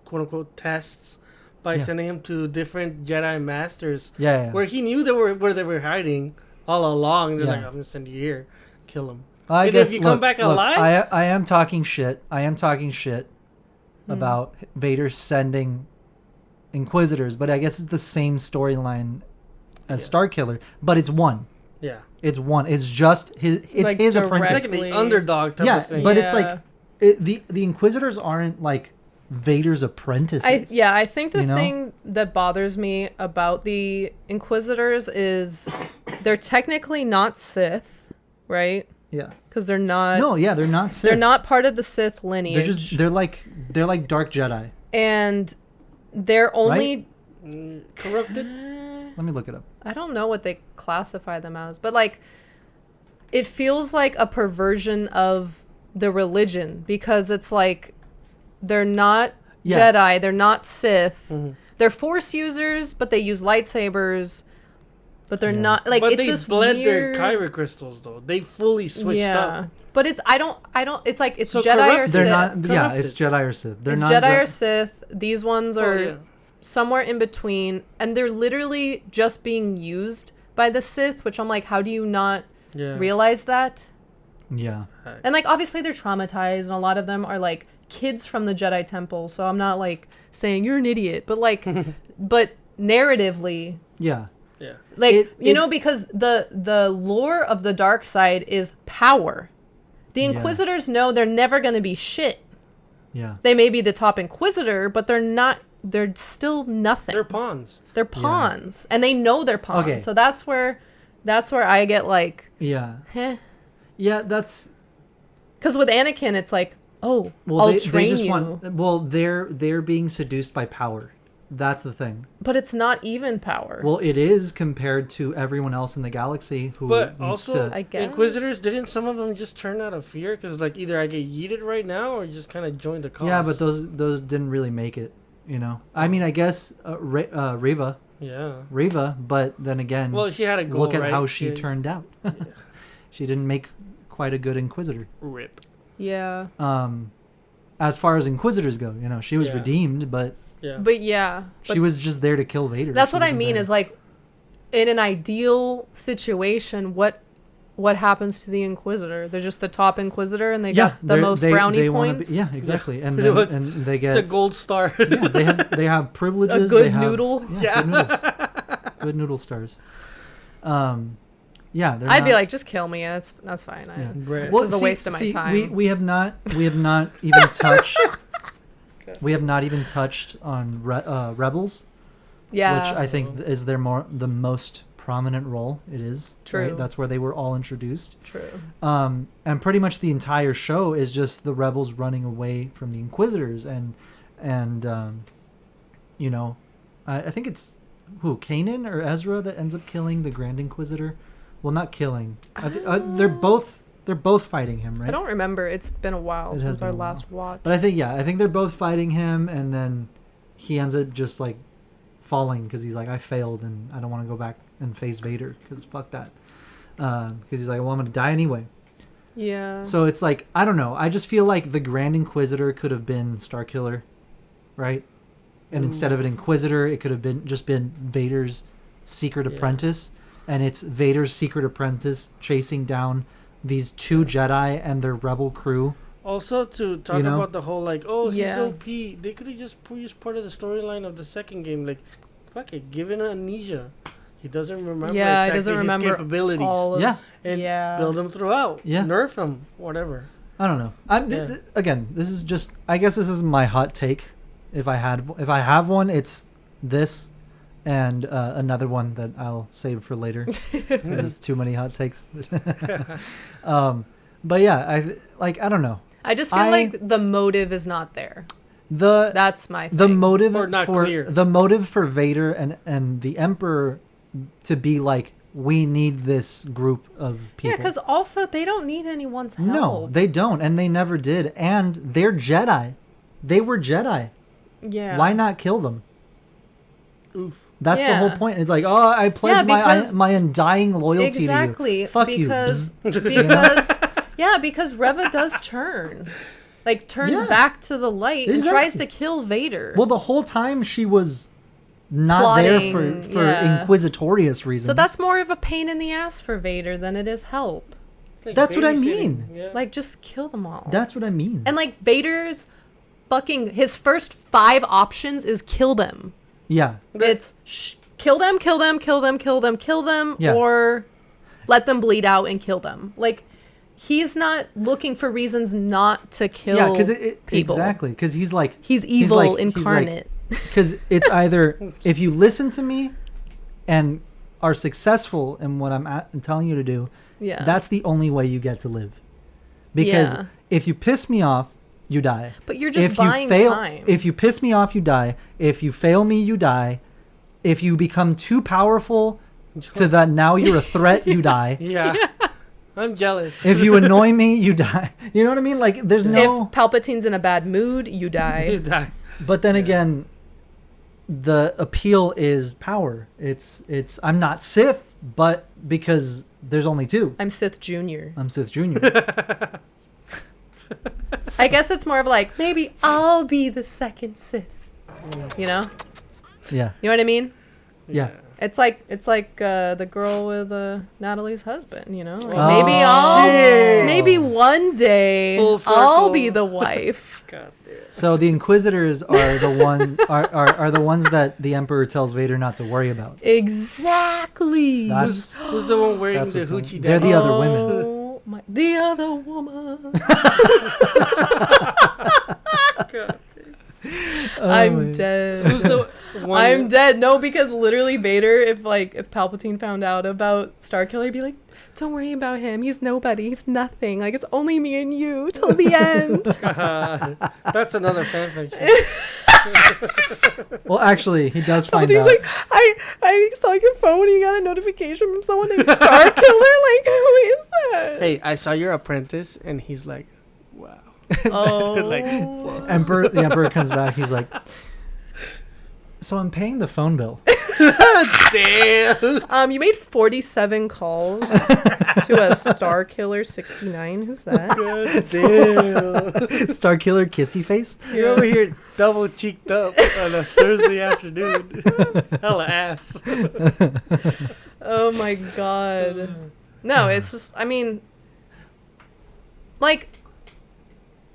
quote unquote tests by sending him to different Jedi masters. Yeah. Where he knew where they were hiding all along. They're like, I'm gonna send you here, kill him. I and guess if you come back alive, I am talking shit. About Vader sending Inquisitors, but I guess it's the same storyline as Starkiller, but it's one. Yeah. It's one. It's just his. It's like his apprentice. It's like the underdog type of thing. But it's like the Inquisitors aren't like Vader's apprentices. I think the thing that bothers me about the Inquisitors is they're technically not Sith, right? Yeah. Because they're not. No, yeah, they're not Sith. They're not part of the Sith lineage. They're like dark Jedi. And they're only corrupted. Let me look it up. I don't know what they classify them as, but like, it feels like a perversion of the religion because it's like they're not Jedi, they're not Sith. Mm-hmm. They're Force users, but they use lightsabers. But they're not like. But it's they this bled weird... their kyber crystals though. They fully switched up. But it's I don't. It's like it's so Jedi or Sith. They're not. Yeah, it's Jedi or Sith. They're it's not Jedi or Sith. These ones are somewhere in between, and they're literally just being used by the Sith. Which I'm like, how do you not realize that? Yeah. And like obviously they're traumatized, and a lot of them are like kids from the Jedi Temple. So I'm not like saying you're an idiot, but like, but narratively. Yeah. Yeah. Like because the lore of the dark side is power. The Inquisitors know they're never going to be shit. Yeah. They may be the top Inquisitor, but they're not. They're still nothing. They're pawns. They're pawns, and they know they're pawns. Okay. So that's where I get like. Yeah. Heh. Yeah, that's... Because with Anakin, it's like, oh, I'll train you. They're being seduced by power. That's the thing. But it's not even power. Well, it is compared to everyone else in the galaxy who But needs also, to... I guess. Inquisitors, didn't some of them just turn out of fear? Because, like, either I get yeeted right now or just kind of join the cause. Yeah, but those didn't really make it, you know? I mean, I guess Reva. Yeah. Reva, but then again... Well, she had a goal, look at right? how she turned out. Yeah. She didn't make quite a good Inquisitor. Rip. Yeah. As far as Inquisitors go, you know, she was redeemed, but... Yeah. But yeah. She was just there to kill Vader. That's She what I wasn't mean there. is like, in an ideal situation, what happens to the Inquisitor? They're just the top Inquisitor and they got the most brownie points? Yeah, exactly. And Pretty then, much. and they get... It's a gold star. yeah, they have privileges. A good they have, noodle. Yeah, good noodles. Good noodle stars. Yeah, I'd be like, just kill me. That's fine. Right. This is a waste of my time. We have not even touched... We have not even touched on Rebels. Yeah. Which I think is the most prominent role. It is. True. Right? That's where they were all introduced. True. And pretty much the entire show is just the rebels running away from the Inquisitors and you know, I think it's Kanan or Ezra that ends up killing the Grand Inquisitor. Well, not killing. They're both fighting him, right? I don't remember. It's been a while It has since been our a while. last watch. But I think they're both fighting him, and then he ends up just like falling because he's like, I failed, and I don't want to go back and face Vader because fuck that. Because he's like, well, I'm gonna die anyway. Yeah. So it's like, I don't know. I just feel like the Grand Inquisitor could have been Starkiller, right? And instead of an Inquisitor, it could have been Vader's secret apprentice, and it's Vader's secret apprentice chasing down these two Jedi and their rebel crew. Also, to talk about the whole, like, he's OP, they could have just used part of the storyline of the second game. Like, fuck it, give him amnesia. He doesn't remember exactly he doesn't remember his capabilities. all of, and build them throughout. Yeah. Nerf them, whatever. I don't know. Again, this is just, I guess this is my hot take. If I have one, it's this. And another one that I'll save for later because it's too many hot takes. But yeah, I don't know. I just feel like the motive is not there. That's my thing. The motive clear. The motive for Vader and the Emperor to be like, we need this group of people. Yeah, because also they don't need anyone's help. No, they don't, and they never did. And they're Jedi. They were Jedi. Yeah. Why not kill them? Oof. That's the whole point. It's like, I pledge my undying loyalty to you. Exactly. Fuck because, you. Because Reva does turn. Like, turns back to the light and tries to kill Vader. Well, the whole time she was not plotting, there for inquisitorious reasons. So that's more of a pain in the ass for Vader than it is help. Like that's what I mean. Yeah. Like, just kill them all. That's what I mean. And, like, Vader's his first 5 options is kill them. Yeah. It's kill them, or let them bleed out and kill them. Like, he's not looking for reasons not to kill people. Exactly. Because he's like... He's evil incarnate. Because it's either if you listen to me and are successful in what I'm telling you to do, that's the only way you get to live. Because if you piss me off, you die. But you're just buying time. If you piss me off, you die. If you fail me, you die. If you become too powerful to that now you're a threat, you die. Yeah. I'm jealous. If you annoy me, you die. You know what I mean? Like, there's no... If Palpatine's in a bad mood, you die. You die. But then again, the appeal is power. It's I'm not Sith, but because there's only 2. I'm Sith Jr. I'm Sith Jr. I guess it's more of like, maybe I'll be the second Sith. You know? Yeah. You know what I mean? Yeah. It's like the girl with Natalie's husband, you know? Like maybe one day I'll be the wife. God damn. So the Inquisitors are the ones that the Emperor tells Vader not to worry about. Exactly. Who's the one wearing the hoochie? They're the other women. The other woman. God. I'm dead. I'm dead. No, because literally Vader, if Palpatine found out about Starkiller, he'd be like, don't worry about him. He's nobody. He's nothing. Like, it's only me and you till the end. That's another fanfiction. Well, actually, he does find Palpatine's out. like, I saw your phone and you got a notification from someone named Starkiller. Like, who is that? Hey, I saw your apprentice, and he's like, wow. Oh. Like, The Emperor comes back. He's like, so I'm paying the phone bill. damn. You made 47 calls to a Starkiller 69. Who's that? God damn. Starkiller kissy face. You're over here double cheeked up on a Thursday afternoon. Hella ass. Oh my god. No, it's just, I mean, like,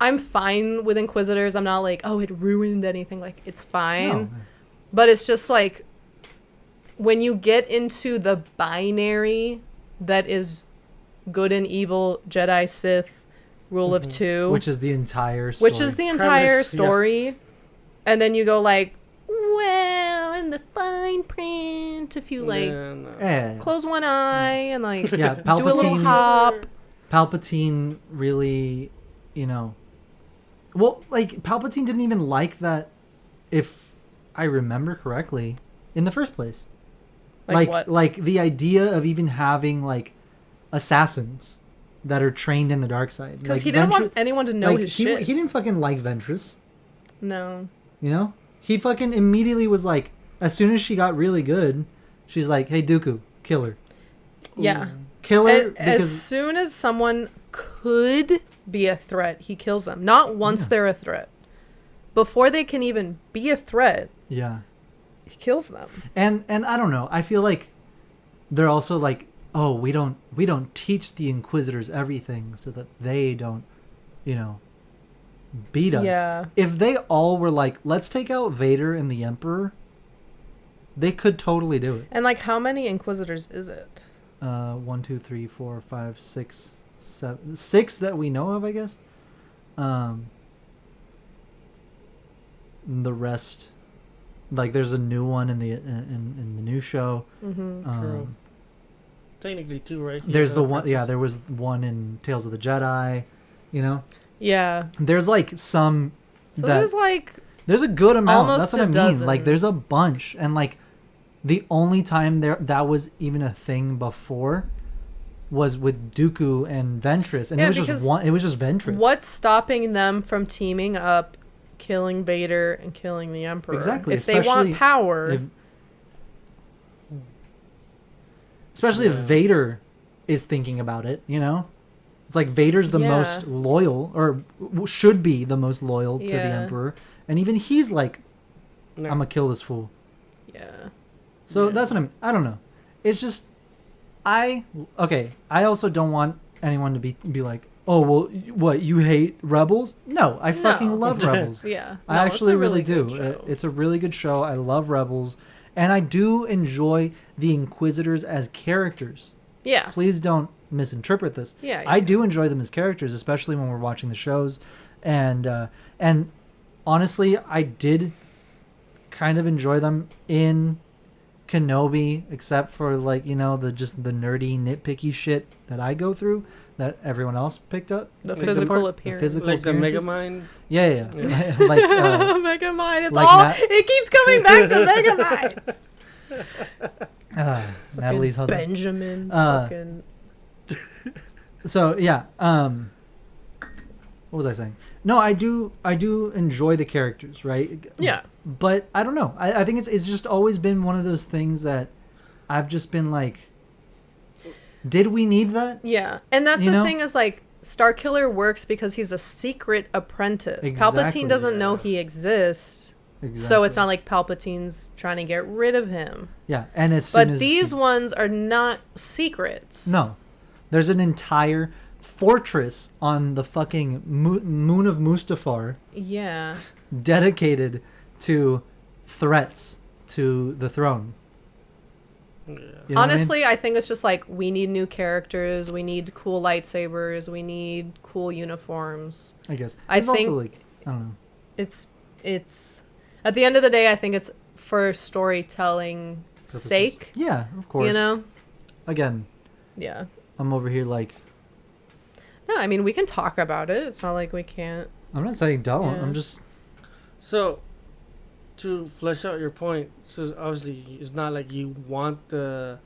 I'm fine with Inquisitors. I'm not like, oh, it ruined anything. Like, it's fine. No. But it's just like, when you get into the binary that is good and evil, Jedi, Sith, rule of two. Which is the entire story. Story. And then you go like, well, in the fine print, if you like close one eye and like do a little hop. Palpatine really, you know, well, like Palpatine didn't even like that, if I remember correctly, in the first place. Like what? Like the idea of even having like assassins that are trained in the dark side. Because like, he didn't want anyone to know his shit. He didn't fucking like Ventress. No. You know? He fucking immediately was like, as soon as she got really good, she's like, hey, Dooku, kill her. Yeah. Kill her. As soon as someone could be a threat, he kills them. Not once they're a threat. Before they can even be a threat. Yeah. He kills them. And I don't know. I feel like they're also like, oh, we don't teach the Inquisitors everything so that they don't, you know, beat us. Yeah. If they all were like, let's take out Vader and the Emperor, they could totally do it. And like, how many Inquisitors is it? 1, 2, 3, 4, 5, 6, 7, 6 that we know of, I guess. The rest, like, there's a new one in the new show. True. Technically 2, right? There's the one. Yeah, there was one in Tales of the Jedi. You know. Yeah. There's like some. So there's like. There's a good amount. Almost That's what I mean. dozen. Like, there's a bunch, and like, the only time that was even a thing before was with Dooku and Ventress, and it was just one. It was just Ventress. What's stopping them from teaming up, killing Vader and killing the Emperor? Exactly. If they want power. Especially if Vader is thinking about it, you know? It's like Vader's the most loyal, or should be the most loyal to the Emperor. And even he's like, I'm going to kill this fool. Yeah. So that's what I don't know. It's just, I also don't want anyone to be like, oh, well, what, you hate Rebels? No, I fucking love Rebels. Yeah. I actually really do. It's a really good show. I love Rebels. And I do enjoy the Inquisitors as characters. Yeah. Please don't misinterpret this. Yeah. I do enjoy them as characters, especially when we're watching the shows. And honestly, I did kind of enjoy them in Kenobi, except for like, you know, the nerdy nitpicky shit that I go through that everyone else picked up. The physical appearance. Like the Megamind? Yeah. Like Megamind. It's like it keeps coming back to Megamind. Natalie's husband. Benjamin. So yeah. What was I saying? No, I do enjoy the characters, right? Yeah. But I don't know. I think it's just always been one of those things that I've just been like, did we need that? Yeah. And that's the thing is like, Starkiller works because he's a secret apprentice. Exactly. Palpatine doesn't know he exists. Exactly. So it's not like Palpatine's trying to get rid of him. Yeah. And but these ones are not secrets. No. There's an entire fortress on the fucking moon of Mustafar. Yeah. Dedicated to threats to the throne. Yeah. You know honestly, I think it's just like, we need new characters, we need cool lightsabers, we need cool uniforms. I guess. I think also like, I don't know. It's at the end of the day, I think it's for storytelling sake. Yeah, of course. You know? Again. Yeah. I'm over here like... No, I mean, we can talk about it. It's not like we can't. I'm not saying don't. Yeah. I'm just... So, to flesh out your point, so obviously it's not like you want the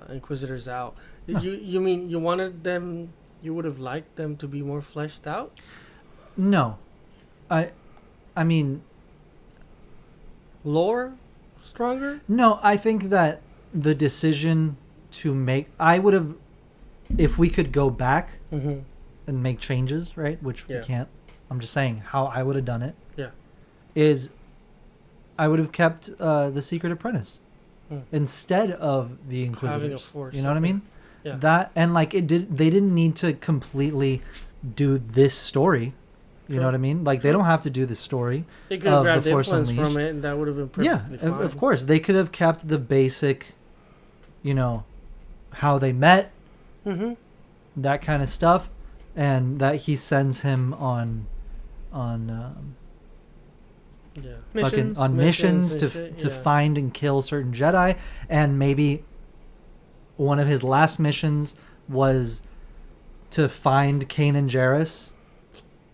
Inquisitors out. No. You mean you wanted them... You would have liked them to be more fleshed out? No. I mean... Lore? Stronger? No, I think that the decision to make... I would have... If we could go back and make changes, right? Which we can't. I'm just saying how I would have done it. Yeah. Is I would have kept the Secret Apprentice instead of the Inquisitors. Having a force. You know what I mean? Yeah. That and like it did. They didn't need to completely do this story. You know what I mean? Like they don't have to do the story. They could have grabbed the Force influence Unleashed. from it, and that would have been perfectly fine. Of course they could have kept the basic. You know, how they met. That kind of stuff, and that he sends him on missions to find and kill certain Jedi, and maybe one of his last missions was to find Kanan Jarrus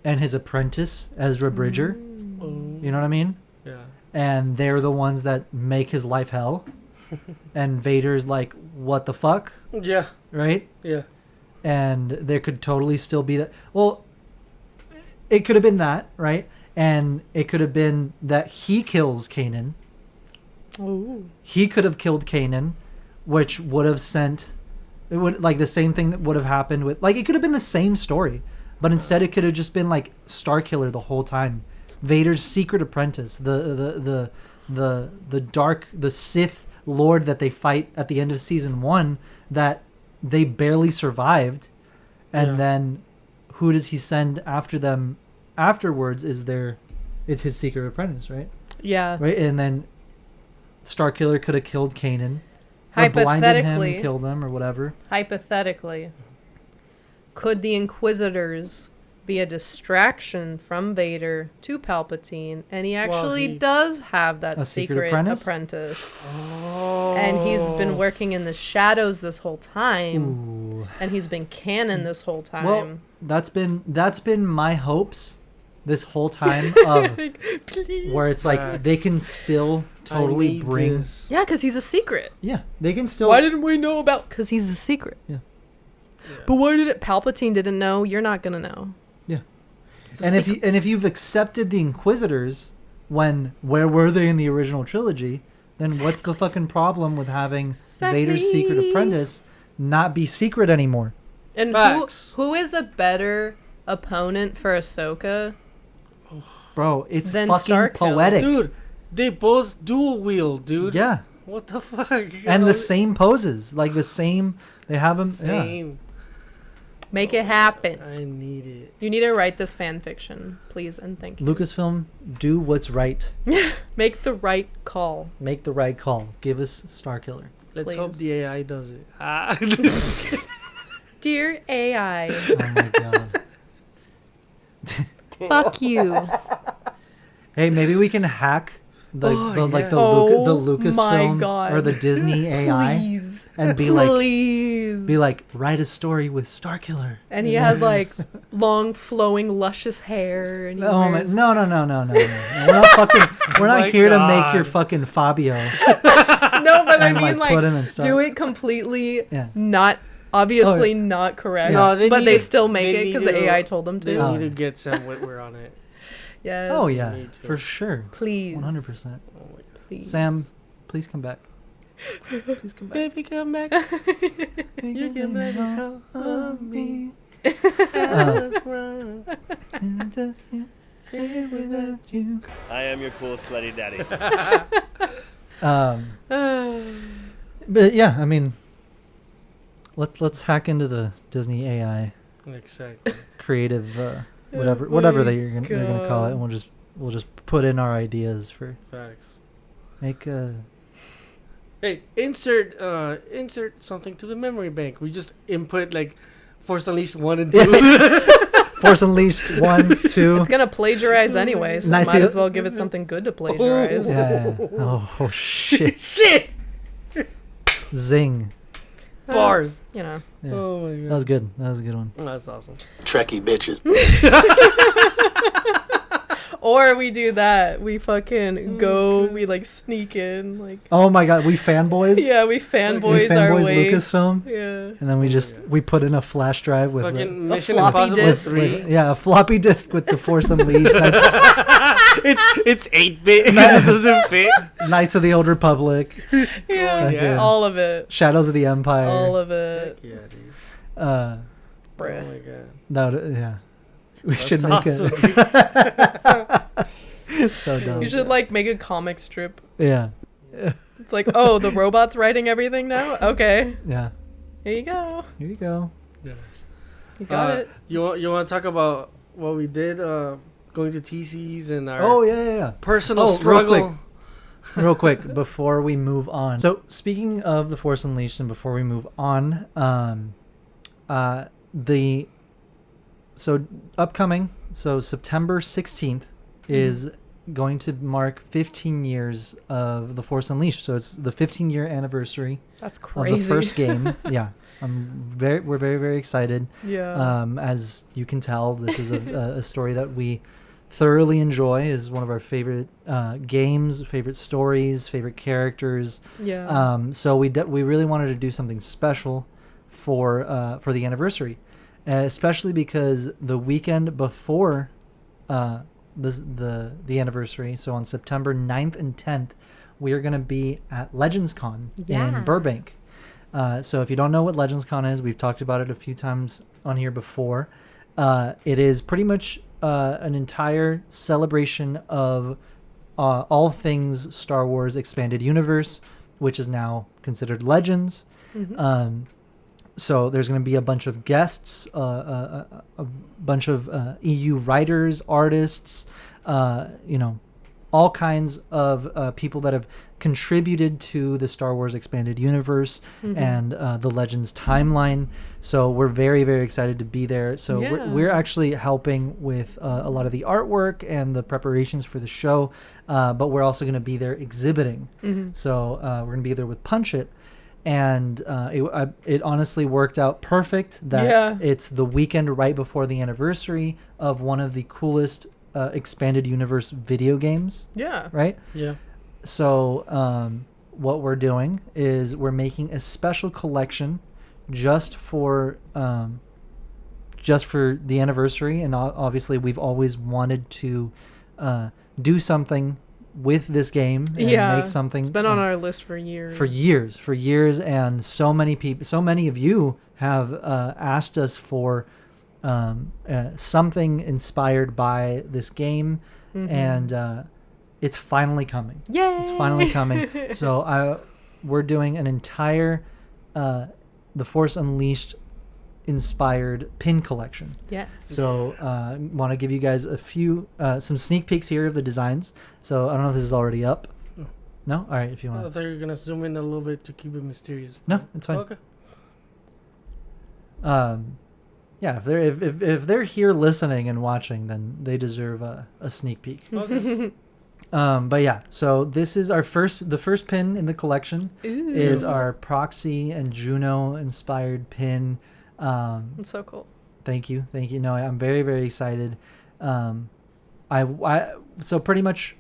and his apprentice Ezra Bridger. You know what I mean? Yeah. And they're the ones that make his life hell. And Vader's like, what the fuck? Yeah. Right? Yeah. And there could totally still be that. Well, it could have been that, right? And it could have been that he kills Kanan. Ooh. He could have killed Kanan, which would have sent... It would like the same thing that would have happened with... Like, it could have been the same story. But instead, it could have just been, like, Starkiller the whole time. Vader's secret apprentice. The dark... The Sith Lord that they fight at the end of Season 1 that they barely survived. And then who does he send after them afterwards it's his secret apprentice, right? Yeah. Right? And then Starkiller could have killed Kanan. Or blinded him and killed him or whatever. Hypothetically, could the Inquisitors be a distraction from Vader to Palpatine, and he actually does have that secret apprentice. Oh. And he's been working in the shadows this whole time. Ooh. And he's been canon this whole time. Well, that's been my hopes this whole time of where it's like they can still totally bring this. Yeah, because he's a secret. Yeah, they can still. Why didn't we know about? Because he's a secret. Yeah. But why did it? Palpatine didn't know. You're not gonna know. Yeah. And if you've accepted the Inquisitors, where were they in the original trilogy? Then what's the fucking problem with having Vader's secret apprentice not be secret anymore? And who is a better opponent for Ahsoka? Bro, it's then fucking Starkiller. poetic. Dude, they both dual wield, dude. Yeah. What the fuck? And the same poses. Like the same. They have them. Same. Yeah. Make it happen. I need it. You need to write this fan fiction, please, and thank you. Lucasfilm, do what's right. Make the right call. Make the right call. Give us Starkiller. Let's hope the AI does it. Dear AI. Oh my god. Fuck you. Hey, maybe we can hack the Lucasfilm or the Disney AI Please. And be like, write a story with Starkiller. And he has like long, flowing, luscious hair. And No. We're not here to make your fucking Fabio. No, but I mean, put him in do it completely not. Obviously not correct, but they still make it because the AI told them to. They need to get Sam Witwer on it. Yes. Oh yeah, for sure. Please. 100%. Please. Sam, please come back. Please come back. Baby, come back. You can blame it on me. I am your cool slutty daddy. But yeah, I mean, let's hack into the Disney AI. Exactly. Creative, whatever they're gonna call it, and we'll just put in our ideas for facts. Make Hey, insert something to the memory bank. We just input like Force Unleashed 1 and 2. Force Unleashed 1, 2. It's gonna plagiarize anyway, so might as well give it something good to plagiarize. Yeah. Oh shit. Shit! Zing. Bars. You know. Yeah. Oh my god. That was good. That was a good one. That's awesome. Trekkie bitches. Or we do that. We fucking go. We like sneak in. Like. Oh my god, we fanboys. Yeah, we fanboys our way. Lucasfilm. Yeah. And then we put in a flash drive with fucking the, Mission floppy Impossible disk. 3. yeah, a floppy disk with the Force Unleashed. It's 8-bit. It doesn't fit. Knights of the Old Republic. Yeah. Yeah. All of it. Shadows of the Empire. All of it. Yeah, dude. Uh, Bruh. Oh my god. yeah. We That's should make awesome. it. So dumb. You should like make a comic strip. Yeah. It's like, oh, the robot's writing everything now? Okay. Yeah. Here you go. Here you go. Yes. You got it. You want to talk about what we did going to TC's and our Oh yeah. personal Oh, struggle? Real quick before we move on. So speaking of the Force Unleashed, and before we move on, upcoming, September 16th is going to mark 15 years of the Force Unleashed. So it's the 15-year anniversary. That's crazy. Of the first game. Yeah, we're very, very excited. Yeah. As you can tell, this is a story that we thoroughly enjoy. Is one of our favorite games, favorite stories, favorite characters. Yeah. So we really wanted to do something special for the anniversary, especially because the weekend before the anniversary, so on September 9th and 10th, we are going to be at Legends Con in Burbank. So if you don't know what Legends Con is, we've talked about it a few times on here before. It is pretty much an entire celebration of all things Star Wars Expanded Universe, which is now considered Legends. Mm-hmm. So there's going to be a bunch of guests, a bunch of EU writers, artists, all kinds of people that have contributed to the Star Wars Expanded Universe and the Legends timeline. So we're very, very excited to be there. So we're actually helping with a lot of the artwork and the preparations for the show, but we're also going to be there exhibiting. So we're going to be there with Punch It. And it honestly worked out perfect that it's the weekend right before the anniversary of one of the coolest Expanded Universe video games. Yeah. Right? Yeah. So what we're doing is we're making a special collection just for the anniversary. And obviously we've always wanted to do something with this game and make something. It's been on our list for years. For years, and so many of you have asked us for something inspired by this game, and it's finally coming. Yay! It's finally coming. So we're doing an entire The Force Unleashed inspired pin collection. Yeah. So want to give you guys a few some sneak peeks here of the designs. So I don't know if this is already up. No? All right, if you want. I thought you were going to zoom in a little bit to keep it mysterious. No, it's fine. Okay. Yeah, if they're here listening and watching, then they deserve a sneak peek. Okay. But yeah, so this is the first pin in the collection. Ooh. Is our Proxy and Juno inspired pin. It's so cool. Thank you. No, I'm very, very excited. So pretty much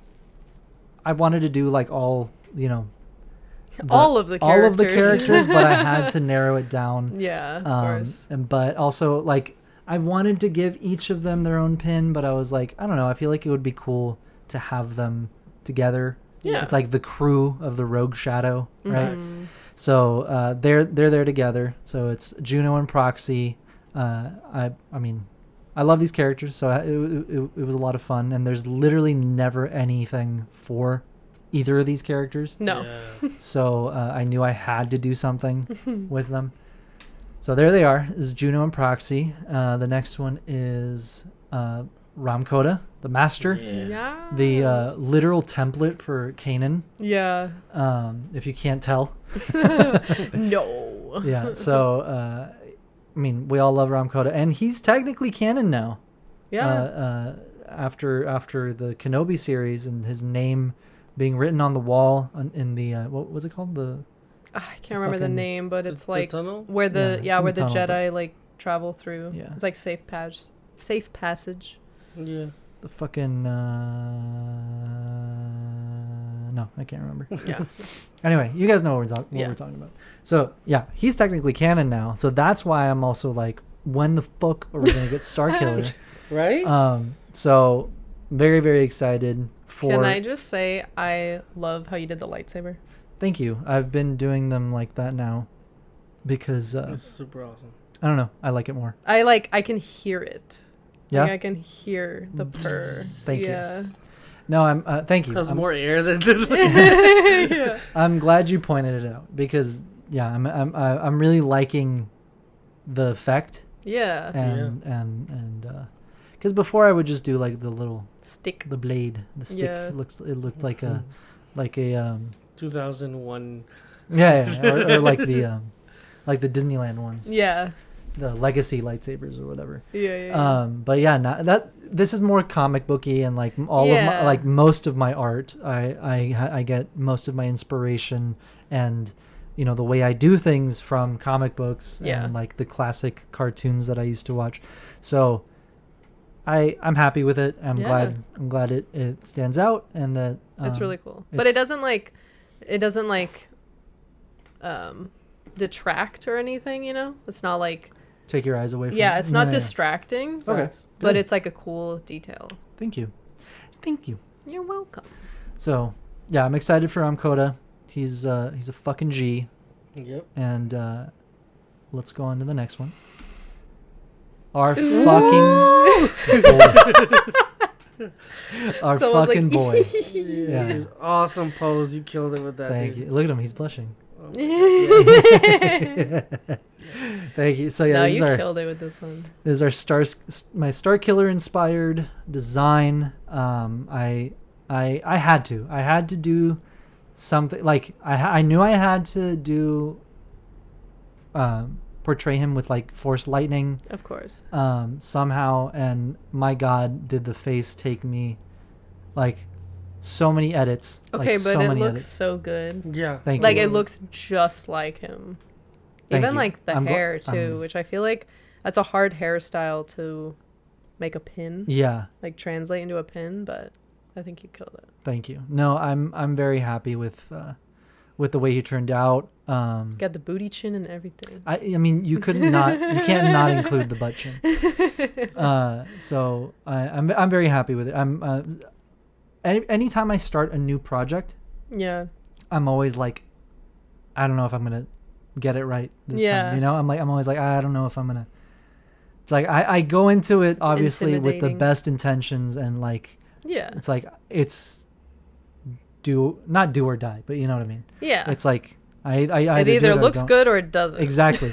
I wanted to do like all of the characters, but I had to narrow it down. Yeah, of course. But also like I wanted to give each of them their own pin, but I was like, I don't know, I feel like it would be cool to have them together. Yeah. It's like the crew of the Rogue Shadow, right? So they're there together. So it's Juno and Proxy. I mean, I love these characters, so it was a lot of fun. And there's literally never anything for either of these characters. No. Yeah. So I knew I had to do something with them. So there they are. This is Juno and Proxy. The next one is Ramkoda, the Master. Yeah. The literal template for Kanan. Yeah. If you can't tell. No. Yeah. So, I mean, we all love Ramkoda, and he's technically canon now. After the Kenobi series and his name being written on the wall in the what was it called, I can't remember the name, but it's like tunnel? where the where the tunnel, Jedi like travel through. Yeah. It's like safe passage. Yeah. the fucking no, I can't remember. Yeah. Anyway, you guys know what we're talking about. So yeah, he's technically canon now. So that's why I'm also like, when the fuck are we gonna get Starkiller? Right? So very, very excited for. Can I just say I love how you did the lightsaber? Thank you. I've been doing them like that now because it's super awesome. I don't know. I like it more. I can hear it. Yeah. Like I can hear the purr. Thank you. No, I'm. Thank you. Has more air than. Yeah. I'm glad you pointed it out because I'm really liking the effect. Yeah. And because before I would just do like the little stick, the blade, the stick. Yeah. It looked like a 2001. Yeah, or like the Disneyland ones. Yeah. The legacy lightsabers or whatever. Yeah. But yeah, this is more comic booky and like all of my, like most of my art. I get most of my inspiration and the way I do things from comic books and like the classic cartoons that I used to watch. So I'm happy with it. I'm glad it stands out and that it's really cool. But it doesn't detract or anything, It's not like take your eyes away from it. It's not distracting. Okay. But it's like a cool detail. Thank you. You're welcome. So yeah, I'm excited for Amkoda. He's a fucking G. Yep. And let's go on to the next one. Our fucking boy. Our fucking boy. Yeah. Awesome pose. You killed it with that. Thank you. Look at him. He's blushing. Oh Thank you. So yeah, you killed it with this one. This is my Starkiller inspired design. I had to do something like I knew I had to do portray him with like force lightning, of course, somehow, and my god, did the face take me like so many edits. Okay, like, but so it many looks edits. so good. Yeah. Thank like you. it looks just like him. Thank Even you. like the hair too, which I feel like that's a hard hairstyle to make a pin. Yeah. Like translate into a pin, but I think you killed it. Thank you. No, I'm very happy with the way he turned out. Got the booty chin and everything. I mean, you can't not include the butt chin. So I'm very happy with it. Anytime I start a new project, I'm always like, I don't know if I'm gonna get it right this time. I'm always like, I don't know if I'm gonna. It's like I go into it obviously with the best intentions and like. Yeah. It's like not do or die, but you know what I mean. Yeah. It's like I it either looks good or it doesn't. Exactly.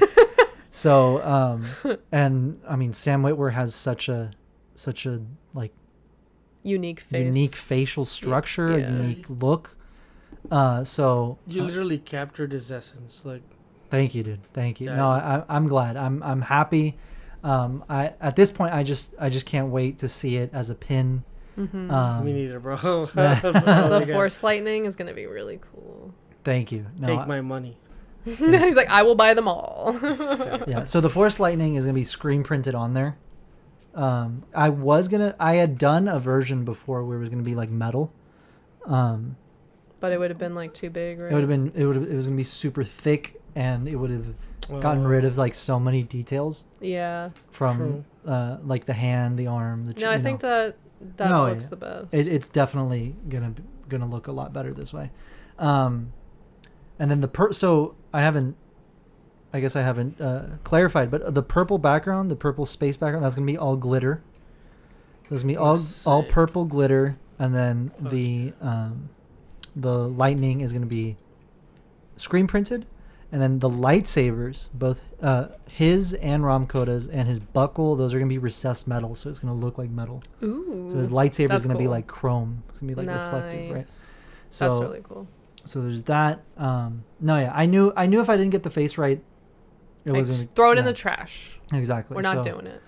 So and I mean Sam Witwer has such a like unique facial structure, a unique look. So you literally captured his essence, like. Thank you, dude. Thank you. Yeah. No, I'm glad. I'm happy. At this point I just can't wait to see it as a pin. Mm-hmm. Me neither, bro. The force lightning is gonna be really cool. Thank you. No, take my money. He's like, I will buy them all. Yeah. So the force lightning is gonna be screen printed on there. I had done a version before where it was gonna be like metal. But it would have been like too big, right? It was gonna be super thick and it would have gotten rid of like so many details. Yeah. From like the hand, the arm, the chin. No, I think that looks the best. It's definitely gonna look a lot better this way. And then so I haven't clarified, but the purple background, the purple space background, that's gonna be all glitter. So it's gonna be all purple glitter, and then the lightning is gonna be screen printed, and then the lightsabers, both his and Ramkoda's and his buckle, those are gonna be recessed metal, so it's gonna look like metal. Ooh. So his lightsaber is gonna be like chrome. It's gonna be like reflective, right? So that's really cool. So there's that. I knew if I didn't get the face right, just throw it in the trash. Exactly. We're not doing it.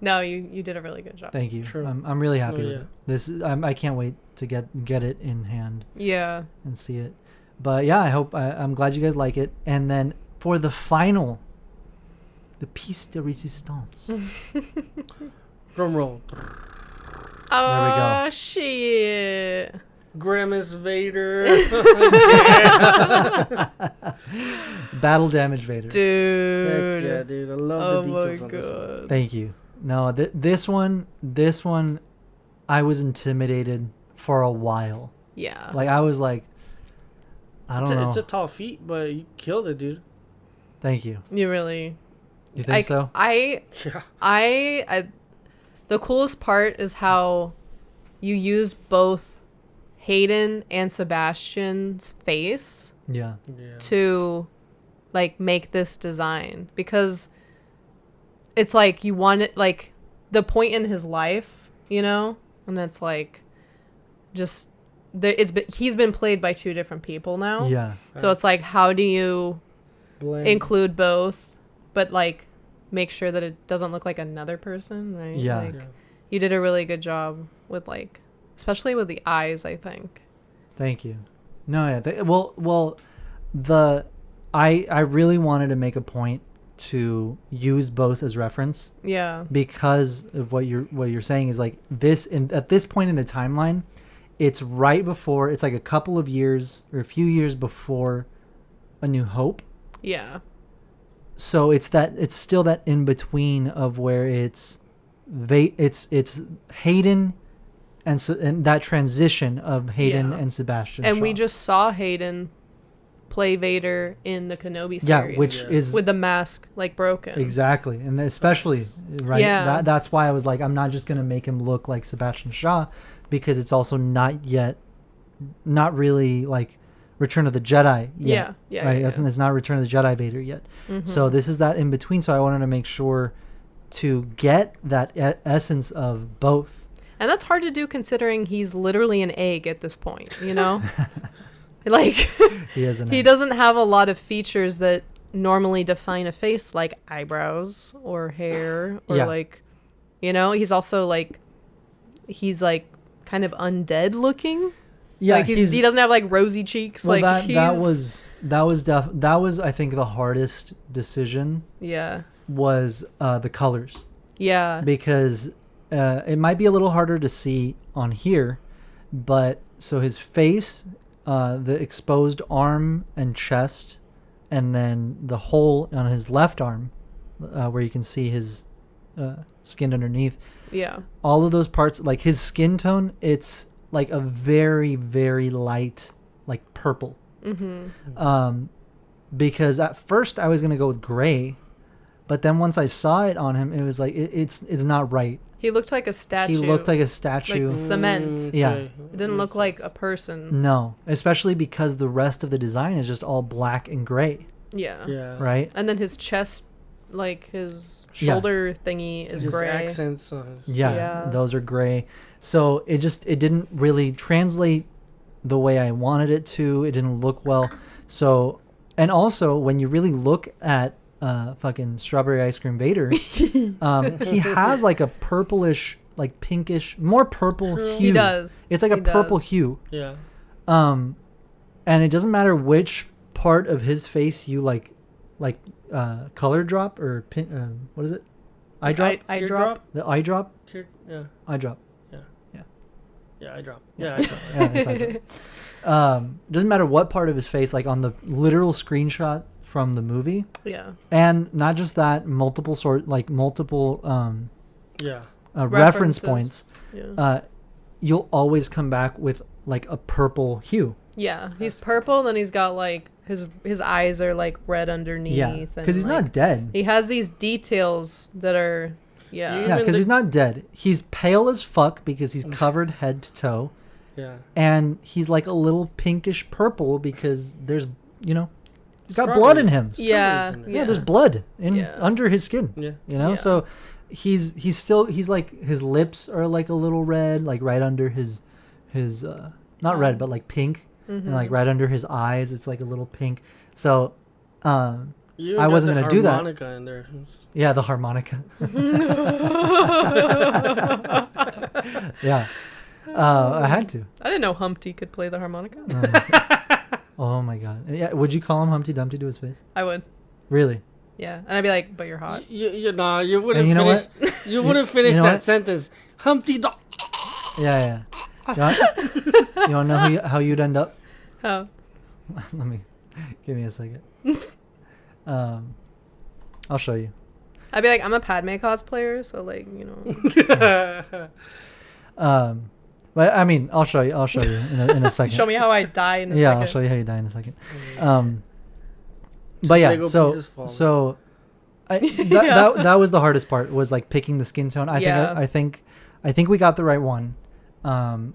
No, you did a really good job. Thank you. True. I'm really happy with yeah. it. This I can't wait to get it in hand. Yeah. And see it. But yeah, I'm glad you guys like it. And then for the final, the piece de resistance. Drum roll. Oh, There we go. Shit. Grimace Vader. Battle damage Vader. Dude. Heck yeah, dude. I love the details on this one. Thank you. No, this one, I was intimidated for a while. Yeah. Like, I was like, I don't know. It's a tall feat, but you killed it, dude. Thank you. You really... You think so? The coolest part is how you use both Hayden and Sebastian's face to like make this design, because it's like you want it, like the point in his life, you know, and it's like just he's been played by two different people now. Yeah. So it's like, how do you include both, but like make sure that it doesn't look like another person, right? Yeah. Like, you did a really good job with like, especially with the eyes, I think. Thank you. No, yeah. I really wanted to make a point to use both as reference. Yeah. Because of what you're saying is like this, at this point in the timeline, it's right before, it's like a couple of years or a few years before A New Hope. Yeah. So it's still that in between of where it's Hayden and that transition of Hayden and Sebastian. And Shaw. we just saw Hayden play Vader in the Kenobi series. Yeah, which is with the mask like broken. Exactly, and especially right. Yeah. That's why I was like, I'm not just gonna make him look like Sebastian Shaw, because it's also not really like Return of the Jedi yet. Yeah. Right. It's not Return of the Jedi Vader yet. Mm-hmm. So this is that in between. So I wanted to make sure to get that essence of both. And that's hard to do considering he's literally an egg at this point, you know? Like, he is an egg. He doesn't have a lot of features that normally define a face, like eyebrows or hair or like, you know, he's also like, he's like kind of undead looking. Yeah, like he doesn't have like rosy cheeks. Well, like that was I think the hardest decision. Yeah. Was the colors. Yeah. Because it might be a little harder to see on here, but so his face, the exposed arm and chest, and then the hole on his left arm, where you can see his skin underneath. Yeah. All of those parts, like his skin tone, it's like a very, very light, like purple. Mm-hmm. Because at first I was gonna go with gray, but then once I saw it on him, it was like it's not right. He looked like a statue. He looked like a statue. Like cement. Okay. Yeah. It didn't look like a person. No, especially because the rest of the design is just all black and gray. Yeah. Yeah. Right? And then his chest, like his shoulder thingy is his gray. Accents. Yeah, those are gray. So it didn't really translate the way I wanted it to. It didn't look well. So, and also when you really look at fucking Strawberry Ice Cream Vader, he has like a purplish, like pinkish, more purple hue. He does. It's like a purple hue. Yeah. And it doesn't matter which part of his face you like color drop or pin. What is it? Eye drop. Eye drop. The eye drop. Yeah. Eye drop. Yeah, eye drop. Yeah, eye drop. Yeah, it's eye drop. Doesn't matter what part of his face, like on the literal screenshot from the movie. Yeah. And not just that, multiple reference points. Yeah. You'll always come back with like a purple hue. Yeah, he's purple, then he's got like his eyes are like red underneath. Yeah, because he's not dead. He has these details that are Yeah, because he's not dead. He's pale as fuck because he's covered head to toe. Yeah. And he's like a little pinkish purple because the's, he's got blood in him. Yeah. Yeah, there's blood under his skin. Yeah. So he's like, his lips are like a little red, like right under his not red, but like pink. Mm-hmm. And like right under his eyes, it's like a little pink. So, I wasn't going to do that. Harmonica in there. Yeah, the harmonica. Yeah. I had to. I didn't know Humpty could play the harmonica. Oh my god. Yeah, would you call him Humpty Dumpty to his face? I would. Really? Yeah, and I'd be like, "But you're hot." You wouldn't finish. You wouldn't finish that sentence. Humpty Dumpty. Yeah. You want to know how you'd end up? How? Give me a second. I'll show you. I'd be like, I'm a Padme cosplayer, so like, you know. But I mean, I'll show you in a second. Show me how I die in a second. Yeah, I'll show you how you die in a second. But yeah, that was the hardest part, was like picking the skin tone. I think we got the right one.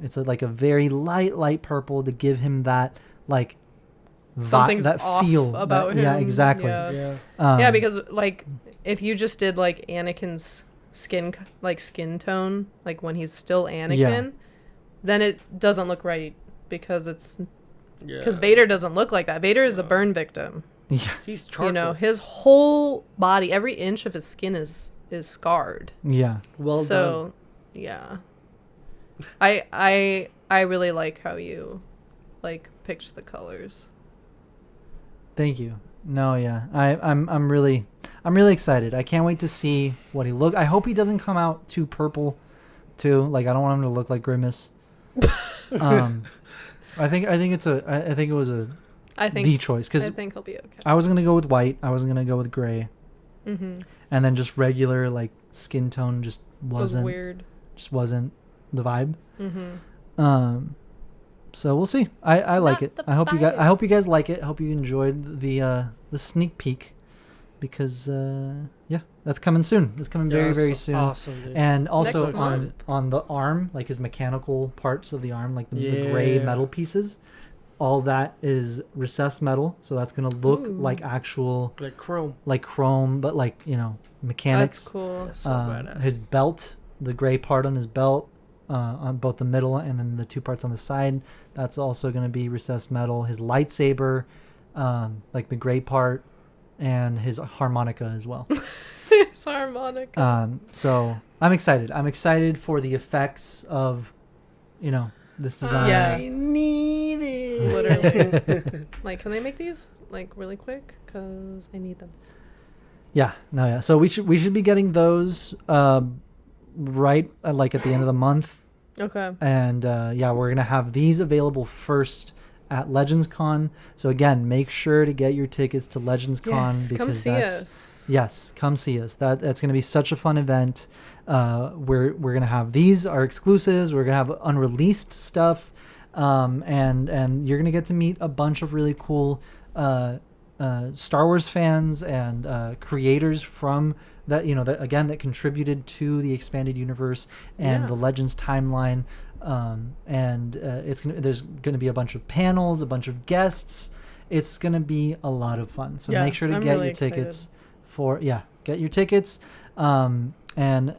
It's like a very light purple to give him that like something's that off feel about him. Yeah, exactly. Yeah, because like if you just did like Anakin's skin tone, like when he's still Anakin, then it doesn't look right because Vader doesn't look like that. Vader is a burn victim. Yeah, he's charcoal. You know, his whole body, every inch of his skin is scarred. Yeah. Well done. Yeah. I really like how you like picked the colors. Thank you. No, yeah. I'm really excited. I can't wait to see what he look. I hope he doesn't come out too purple too. Like I don't want him to look like Grimace. I think it was the choice, cuz I think he'll be okay. I was going to go with white. I wasn't going to go with gray. Mm-hmm. And then just regular like skin tone just wasn't weird. Just wasn't the vibe. Mm-hmm. So we'll see. I like it. I hope you guys like it. I hope you enjoyed the sneak peek, because that's coming soon. It's coming very soon. Awesome, dude. And also on the arm, like his mechanical parts of the arm, like the gray metal pieces, all that is recessed metal, so that's gonna look like actual chrome, but like, you know, mechanics. That's cool. That's so badass. His belt, the gray part on his belt, on both the middle and then the two parts on the side, that's also going to be recessed metal. His lightsaber, like the gray part, and his harmonica as well. His harmonica. So I'm excited for the effects of, you know, this design. Yeah. I need it. Literally. Like, can they make these like really quick? Because I need them. Yeah. So we should be getting those right like at the end of the month. Okay. And we're gonna have these available first at Legends Con. So again, make sure to get your tickets to Legends Con, because come see us. Yes, come see us. That's gonna be such a fun event. We're gonna have these are exclusives. We're gonna have unreleased stuff, and you're gonna get to meet a bunch of really cool Star Wars fans and creators from that, you know, that contributed to the expanded universe and the Legends timeline. There's gonna be a bunch of panels, a bunch of guests. It's gonna be a lot of fun. So make sure to get your tickets get your tickets. And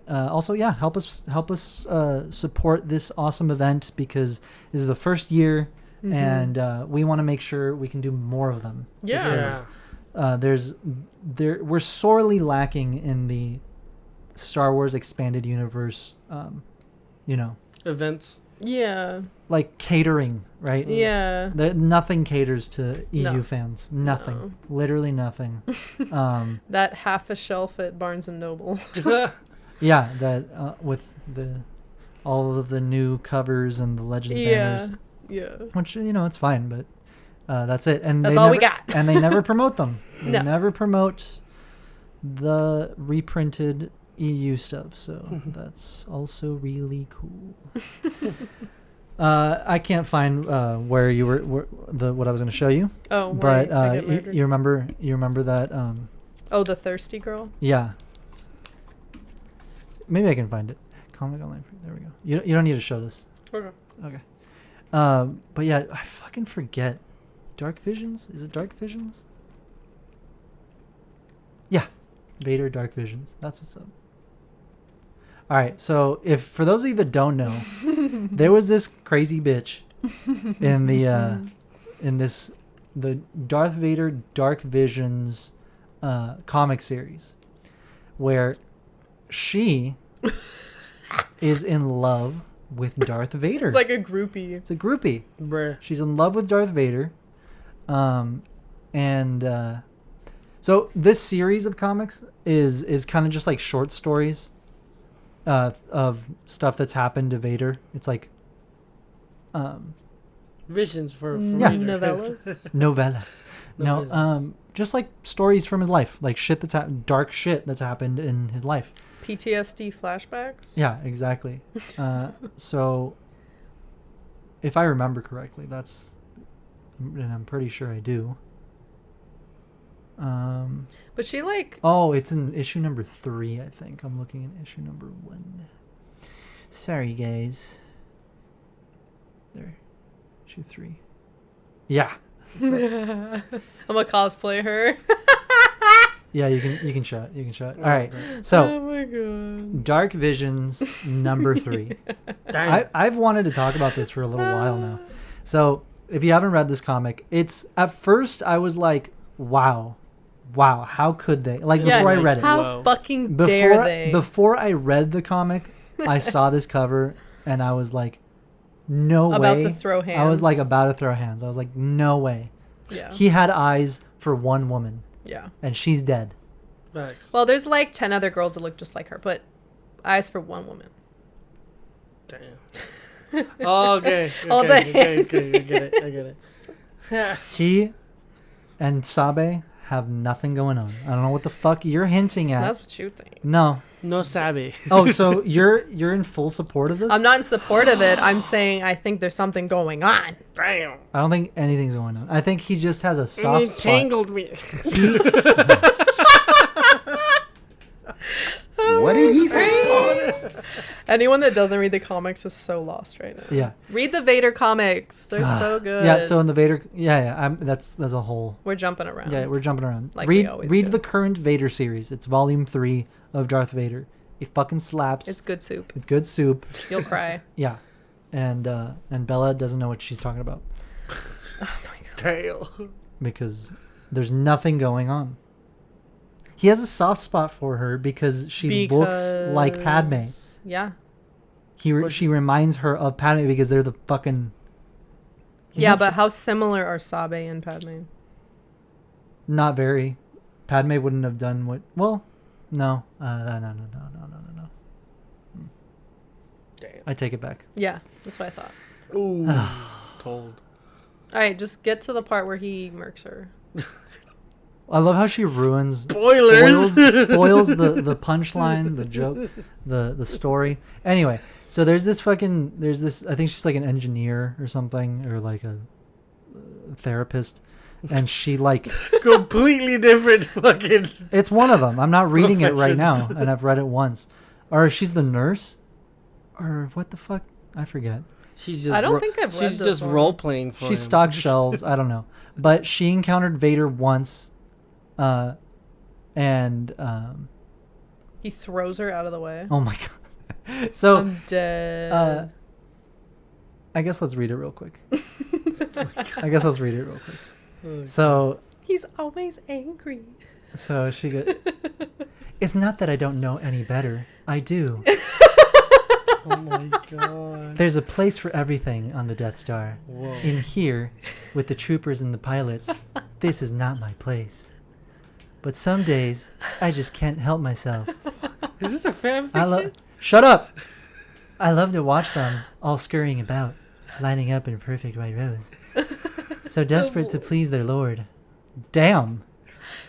also help us support this awesome event, because this is the first year, and we want to make sure we can do more of them. Because we're sorely lacking in the Star Wars expanded universe, events. Yeah. Like catering, right? Yeah. Nothing caters to EU fans. Nothing. No. Literally nothing. That half a shelf at Barnes and Noble. Yeah, that with all of the new covers and the Legends banners. Yeah. Which, you know, it's fine, but that's it. And that's all we got. And they never promote them. They No. never promote the reprinted EU stuff, so that's also really cool. I can't find where you were what I was going to show you. Oh, but you remember that? The thirsty girl. Yeah. Maybe I can find it. Comic Online. There we go. You don't need to show this. Okay. But yeah, I fucking forget. Dark Visions? Is it Dark Visions? Yeah. Vader Dark Visions. That's what's up. All right, so for those of you that don't know, there was this crazy bitch in the Darth Vader Dark Visions comic series where she is in love with Darth Vader. It's like a groupie. It's a groupie. Bruh. She's in love with Darth Vader. So this series of comics is kind of just like short stories of stuff that's happened to Vader. It's like Visions for Vader. Novellas. No, just like stories from his life, like shit that's dark shit that's happened in his life. PTSD flashbacks? Yeah, exactly. So if I remember correctly, and I'm pretty sure I do. But she like... Oh, it's in issue number 3, I think. I'm looking at issue number 1. Sorry, guys. There. Issue 3. Yeah. I'm gonna cosplay her. Yeah, you can show it. You can show it. All right. So, oh my god. Dark Visions number 3. I've wanted to talk about this for a little while now. So, if you haven't read this comic, it's at first I was like, wow, how could they? Like before I read it. How fucking dare they? Before I read the comic, I saw this cover and I was like, no way. About to throw hands. I was like about to throw hands. I was like, no way. Yeah. He had eyes for one woman. Yeah. And she's dead. Facts. Well, there's like 10 other girls that look just like her, but eyes for one woman. Damn. Oh, okay. Okay. I get it. He and Sabe have nothing going on. I don't know what the fuck you're hinting at. That's what you think. No. No Sabe. Oh, so you're in full support of this? I'm not in support of it. I'm saying I think there's something going on. Damn. I don't think anything's going on. I think he just has a soft spot. Tangled me. What did he say? Anyone that doesn't read the comics is so lost right now. Yeah. Read the Vader comics. They're so good. Yeah, so in the Vader... Yeah, that's a whole... We're jumping around. Yeah, we're jumping around. Like read we always read do. the current Vader series. It's volume 3 of Darth Vader. It fucking slaps. It's good soup. It's good soup. You'll cry. Yeah. And Bella doesn't know what she's talking about. Oh my god. Damn. Because there's nothing going on. He has a soft spot for her because she looks like Padme. Yeah. She reminds her of Padme because they're the fucking... Yeah, but how similar are Sabe and Padme? Not very. Padme wouldn't have done what... Well, no. No. Damn. I take it back. Yeah, that's what I thought. Ooh. Told. All right, just get to the part where he murks her. I love how she ruins... Spoilers! Spoils the punchline, the joke, the story. Anyway, so there's this... I think she's like an engineer or something, or like a therapist. And she like... Completely different fucking... It's one of them. I'm not reading it right now, and I've read it once. Or she's the nurse? Or what the fuck? I forget. She's just I don't think I've read She's this just one. role-playing for She him. stocked shelves. I don't know. But she encountered Vader once, and... He throws her out of the way. Oh my god. So... I'm dead. I guess let's read it real quick. So... He's always angry. So she goes... It's not that I don't know any better. I do. Oh my god. There's a place for everything on the Death Star. Whoa. In here, with the troopers and the pilots, this is not my place. But some days, I just can't help myself. Is this a fanfiction? Shut up! I love to watch them all scurrying about, lining up in perfect white rows. So desperate to please their lord. Damn.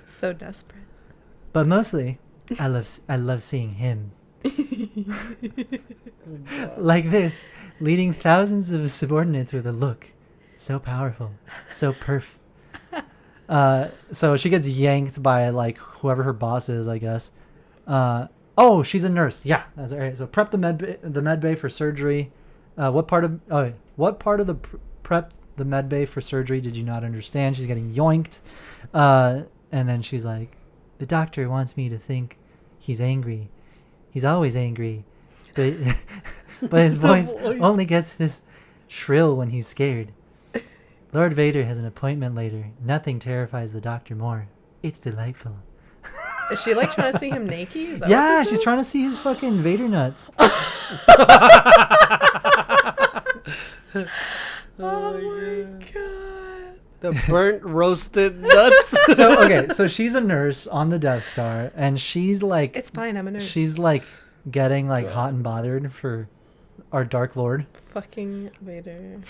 So desperate. But mostly, I love seeing him. Like this, leading thousands of subordinates with a look so powerful, so perf. So she gets yanked by like whoever her boss is, I guess. Oh, she's a nurse. Yeah, that's all right. So prep the med bay for surgery. What part of the prep the med bay for surgery did you not understand? She's getting yoinked, and then she's like, the doctor wants me to think he's angry. He's always angry, but his voice only gets this shrill when he's scared. Lord Vader has an appointment later. Nothing terrifies the doctor more. It's delightful. Is she like trying to see him naked? Is that Yeah, what this she's is? trying to see his fucking Vader nuts. Oh my god. The burnt roasted nuts. So she's a nurse on the Death Star, and she's like, It's fine, I'm a nurse. she's like getting like hot and bothered for our Dark Lord. Fucking Vader.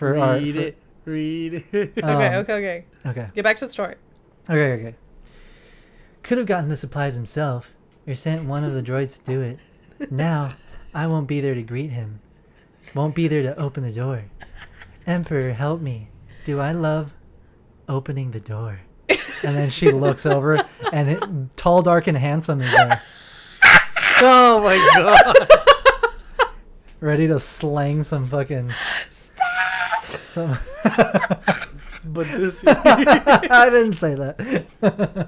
Read it. Okay. Okay. Get back to the story. Okay. Could have gotten the supplies himself, or sent one of the droids to do it. Now, I won't be there to greet him. Won't be there to open the door. Emperor, help me. Do I love opening the door? And then she looks over, and tall, dark, and handsome is there. Oh my god. Ready to slang some fucking... Stop! But this... I didn't say that.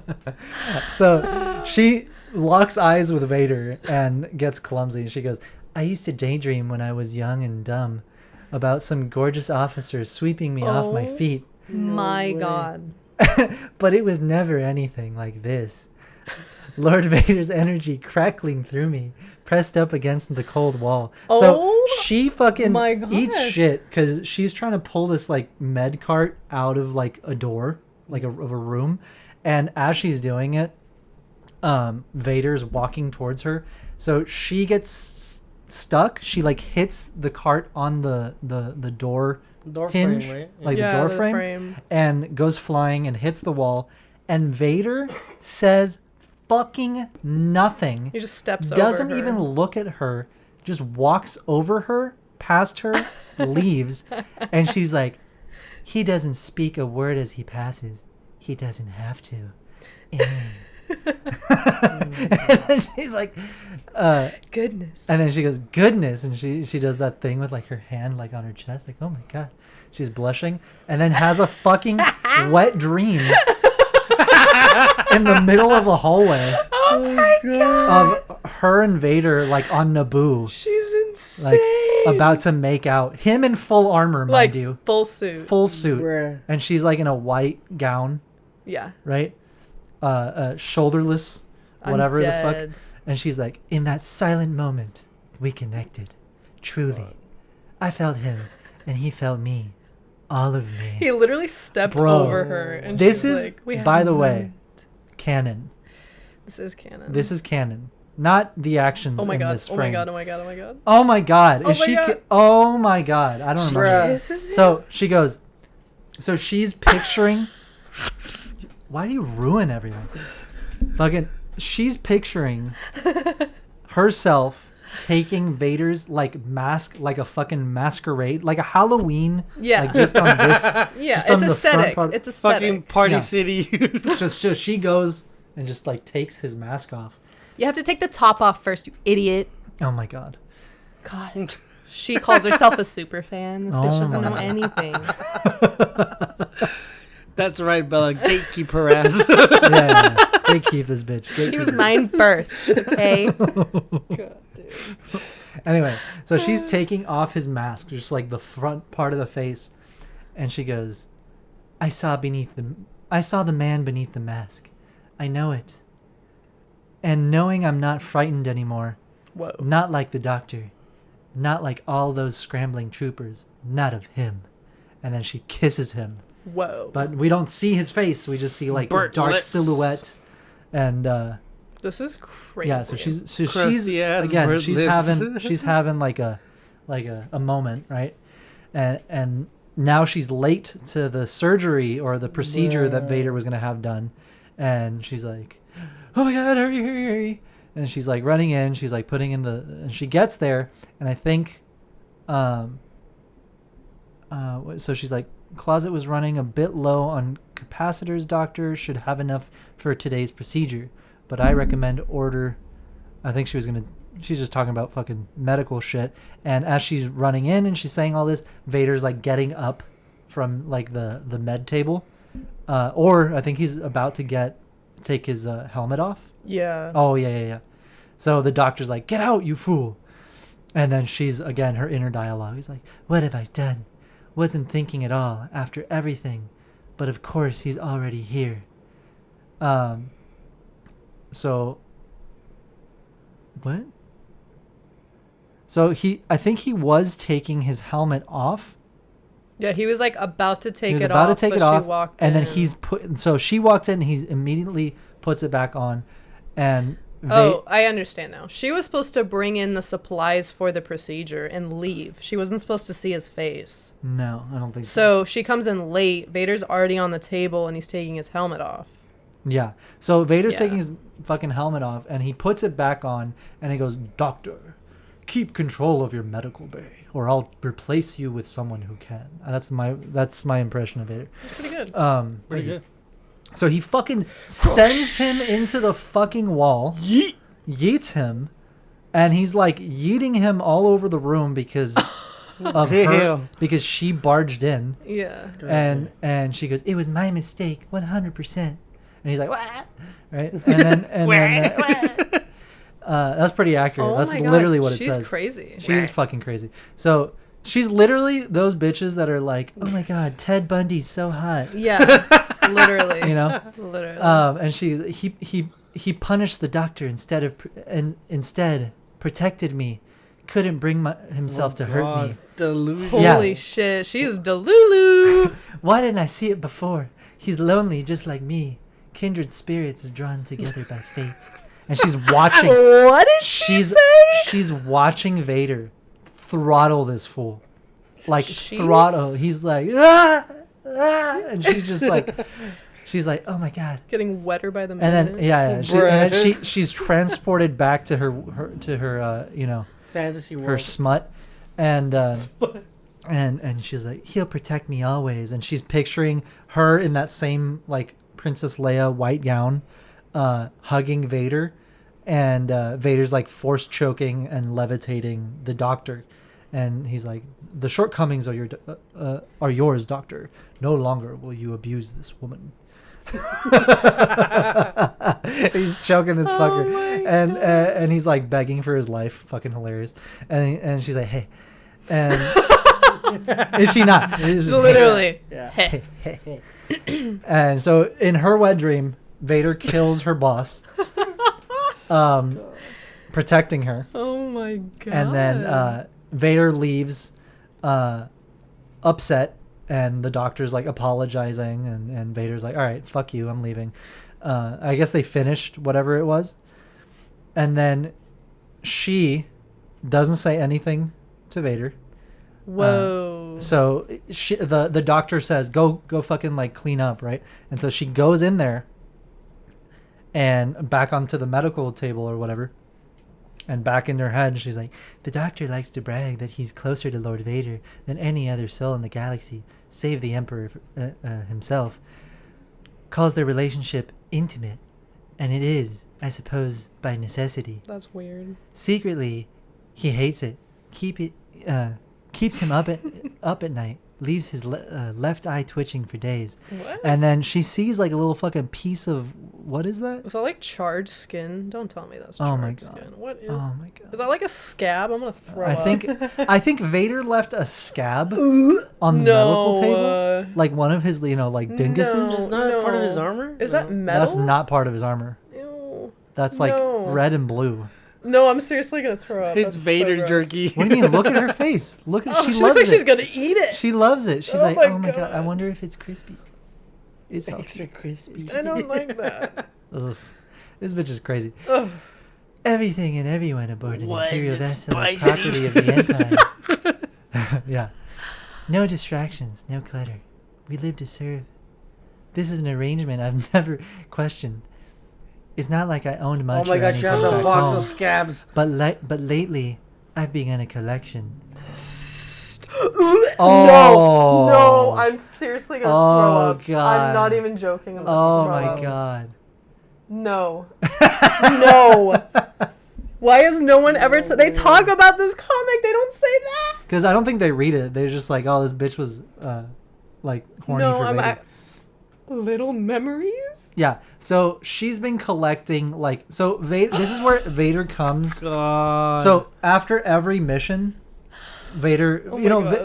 So she locks eyes with Vader and gets clumsy. And she goes, I used to daydream when I was young and dumb about some gorgeous officers sweeping me off my feet. My god. But it was never anything like this. Lord Vader's energy crackling through me, pressed up against the cold wall. So she fucking eats shit because she's trying to pull this like med cart out of like a door, like of a room. And as she's doing it, Vader's walking towards her. So she gets stuck. She like hits the cart on the door hinge, frame, right? like Yeah, the door the frame, frame. and goes flying and hits the wall. And Vader says fucking nothing. He just steps Doesn't over her. even look at her. Just walks over her, past her, leaves, and she's like, he doesn't speak a word as he passes. He doesn't have to. And she's like, goodness. And then she goes, goodness, and she does that thing with like her hand like on her chest, like, oh my god, she's blushing, and then has a fucking wet dream in the middle of the hallway. Oh my god. Of her and Vader like on Naboo. She's insane. Like about to make out. Him in full armor, mind like you. full suit. Full suit. Bruh. And she's like in a white gown, Yeah. right? Shoulderless, whatever the fuck. dead. And she's like, in that silent moment, we connected. Truly. I felt him, and he felt me. All of me. He literally stepped Bro, over her, and this she's is, like, we have by a the way, moment. canon. This is canon. This is canon. Not the actions Oh my in god! this Oh frame. my god! Oh my god! Oh my god! Oh my god. Oh Is my she God. Oh my god. I don't remember. Kisses him? So she goes, so she's picturing why do you ruin everything? Fucking she's picturing herself taking Vader's like mask, like a fucking masquerade, like a Halloween. Yeah. Like just on this. Yeah, just on it's the front aesthetic. part. It's aesthetic. Fucking Party Yeah. City. So she goes and just like takes his mask off. You have to take the top off first, you idiot. Oh my god. God. She calls herself a super fan. This bitch Oh doesn't my know anything. That's right, Bella. Gatekeeper ass. Yeah. They keep this bitch. She was mine first, okay? God, dude. Anyway, so she's taking off his mask, just like the front part of the face, and she goes, I saw the man beneath the mask. I know it. And knowing I'm not frightened anymore. Whoa. Not like the doctor. Not like all those scrambling troopers. Not of him. And then she kisses him. Whoa. But we don't see his face. We just see like a Burnt dark lips. silhouette. And This is crazy. yeah, so she's Crusty ass again burnt she's lips. having like a moment, right? And now she's late to the surgery or the procedure that Vader was gonna have done, and she's like, oh my god, hurry. And she's like running in, she's like putting in and she gets there, and I think so she's like, closet was running a bit low on capacitors, doctor, should have enough for today's procedure, but I recommend order. I think she's just talking about fucking medical shit. And as she's running in and she's saying all this, Vader's like getting up from like the med table, or I think he's about to take his helmet off. Yeah. Oh yeah. So the doctor's like, get out, you fool. And then she's, again, her inner dialogue. He's like, what have I done? Wasn't thinking at all after everything. But of course, he's already here. So So what? So I think he was taking his helmet off. Yeah, he was like about to take it off. He was about to take it off, she walked and in. then so she walked in. He immediately puts it back on, and I understand now. She was supposed to bring in the supplies for the procedure and leave. She wasn't supposed to see his face. No, I don't think so. So she comes in late. Vader's already on the table, and he's taking his helmet off. Yeah. So Vader's taking his fucking helmet off, and he puts it back on, and he goes, "Doctor, keep control of your medical bay, or I'll replace you with someone who can." That's my impression of Vader. That's pretty good. Pretty good. So he fucking sends him into the fucking wall. Yeets him, and he's like yeeting him all over the room because of her, because she barged in. Yeah. And she goes, "It was my mistake, 100%." And he's like, "What?" Right? And then that's pretty accurate. Oh That's my God. literally what it says. She's crazy. She's fucking crazy. So she's literally those bitches that are like, "Oh my God, Ted Bundy's so hot." Yeah, literally. You know, literally. And he punished the doctor instead protected me. Couldn't bring himself to hurt me. Delulu. Holy shit, she is Delulu. Why didn't I see it before? He's lonely just like me. Kindred spirits are drawn together by fate. And she's watching. What did she say? She's watching Vader throttle this fool. Like, throttle. He's like, ah, ah, and she's just like, "Oh my God." Getting wetter by the minute. And then, she's transported back to her fantasy world. her smut. And she's like, "He'll protect me always." And she's picturing her in that same, like, Princess Leia white gown, hugging Vader, and Vader's like force choking and levitating the doctor, and he's like, "The shortcomings are yours, Doctor. No longer will you abuse this woman." He's choking this fucker, and he's like begging for his life. Fucking hilarious. And she's like, "Hey," and is she not? Literally. Yeah. Hey. And so in her wet dream, Vader kills her boss, protecting her. Oh my God. And then Vader leaves upset, and the doctor's like apologizing, and Vader's like, "All right, fuck you, I'm leaving." I guess they finished whatever it was. And then she doesn't say anything to Vader. Whoa. So the doctor says, go fucking like clean up, right? And so she goes in there and back onto the medical table or whatever, and back in her head she's like, "The doctor likes to brag that he's closer to Lord Vader than any other soul in the galaxy, save the Emperor himself. Calls their relationship intimate, and it is, I suppose, by necessity. That's weird. Secretly, he hates it. Keeps him up at night. Leaves his left eye twitching for days." What? And then she sees like a little fucking piece of, what is that? Is that like charred skin? Don't tell me that's Oh charred my God. skin. What is? Oh my God. Is that like a scab? I'm gonna throw up. I think Vader left a scab on the medical table, like one of his, like dinguses. It's not part of his armor. Is that metal? That's not part of his armor. Ew. That's like red and blue. No, I'm seriously gonna throw up. It's Vader jerky. What do you mean? Look at her face. Look at she looks loves like it. she's gonna eat it. She loves it. She's like, "Oh my God, I wonder if it's crispy." It's extra crispy. I don't like that. Ugh. This bitch is crazy. Ugh. Everything and everyone aboard an imperial vessel is property of the Empire. Yeah. No distractions, no clutter. We live to serve. This is an arrangement I've never questioned. It's not like I owned much. Oh my God, she has a box of scabs. But lately, I've begun a collection. No, I'm seriously gonna throw up. God. I'm not even joking. I'm Oh throw my up. God. No. No. Why is no one ever... they talk about this comic. They don't say that. Because I don't think they read it. They're just like, "Oh, this bitch was like horny for Vader." Little memories? Yeah. So she's been collecting like... So this is where Vader comes. God. So after every mission, Vader...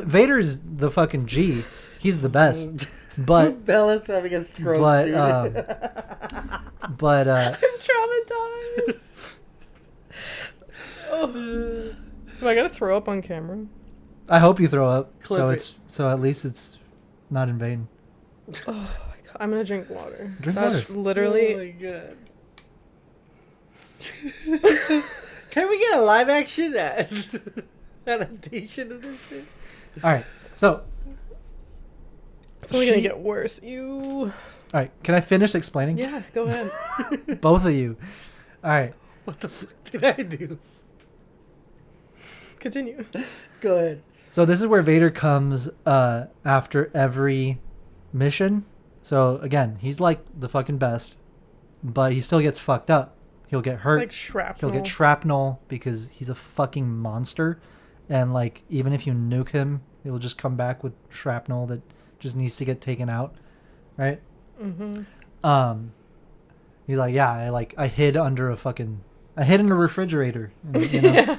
Vader's the fucking G. He's the best. But... Bella's having a stroke, but, dude. but I'm traumatized. Am I gonna throw up on camera? I hope you throw up. Clip So at least it's not in vain. Oh my god! I'm gonna drink water. Drink That's water. literally. Oh my god. Can we get a live action adaptation of this shit? All right. So. It's only gonna get worse. You. All right. Can I finish explaining? Yeah, go ahead. Both of you. All right. What the fuck did I do? Continue. Go ahead. So this is where Vader comes after every mission. So again, he's like the fucking best, but he still gets fucked up. He'll get hurt. Like shrapnel. He'll get shrapnel because he's a fucking monster. And like even if you nuke him, he'll just come back with shrapnel that just needs to get taken out. Right? Mm-hmm. He's like, yeah, I hid under a refrigerator. And, you know?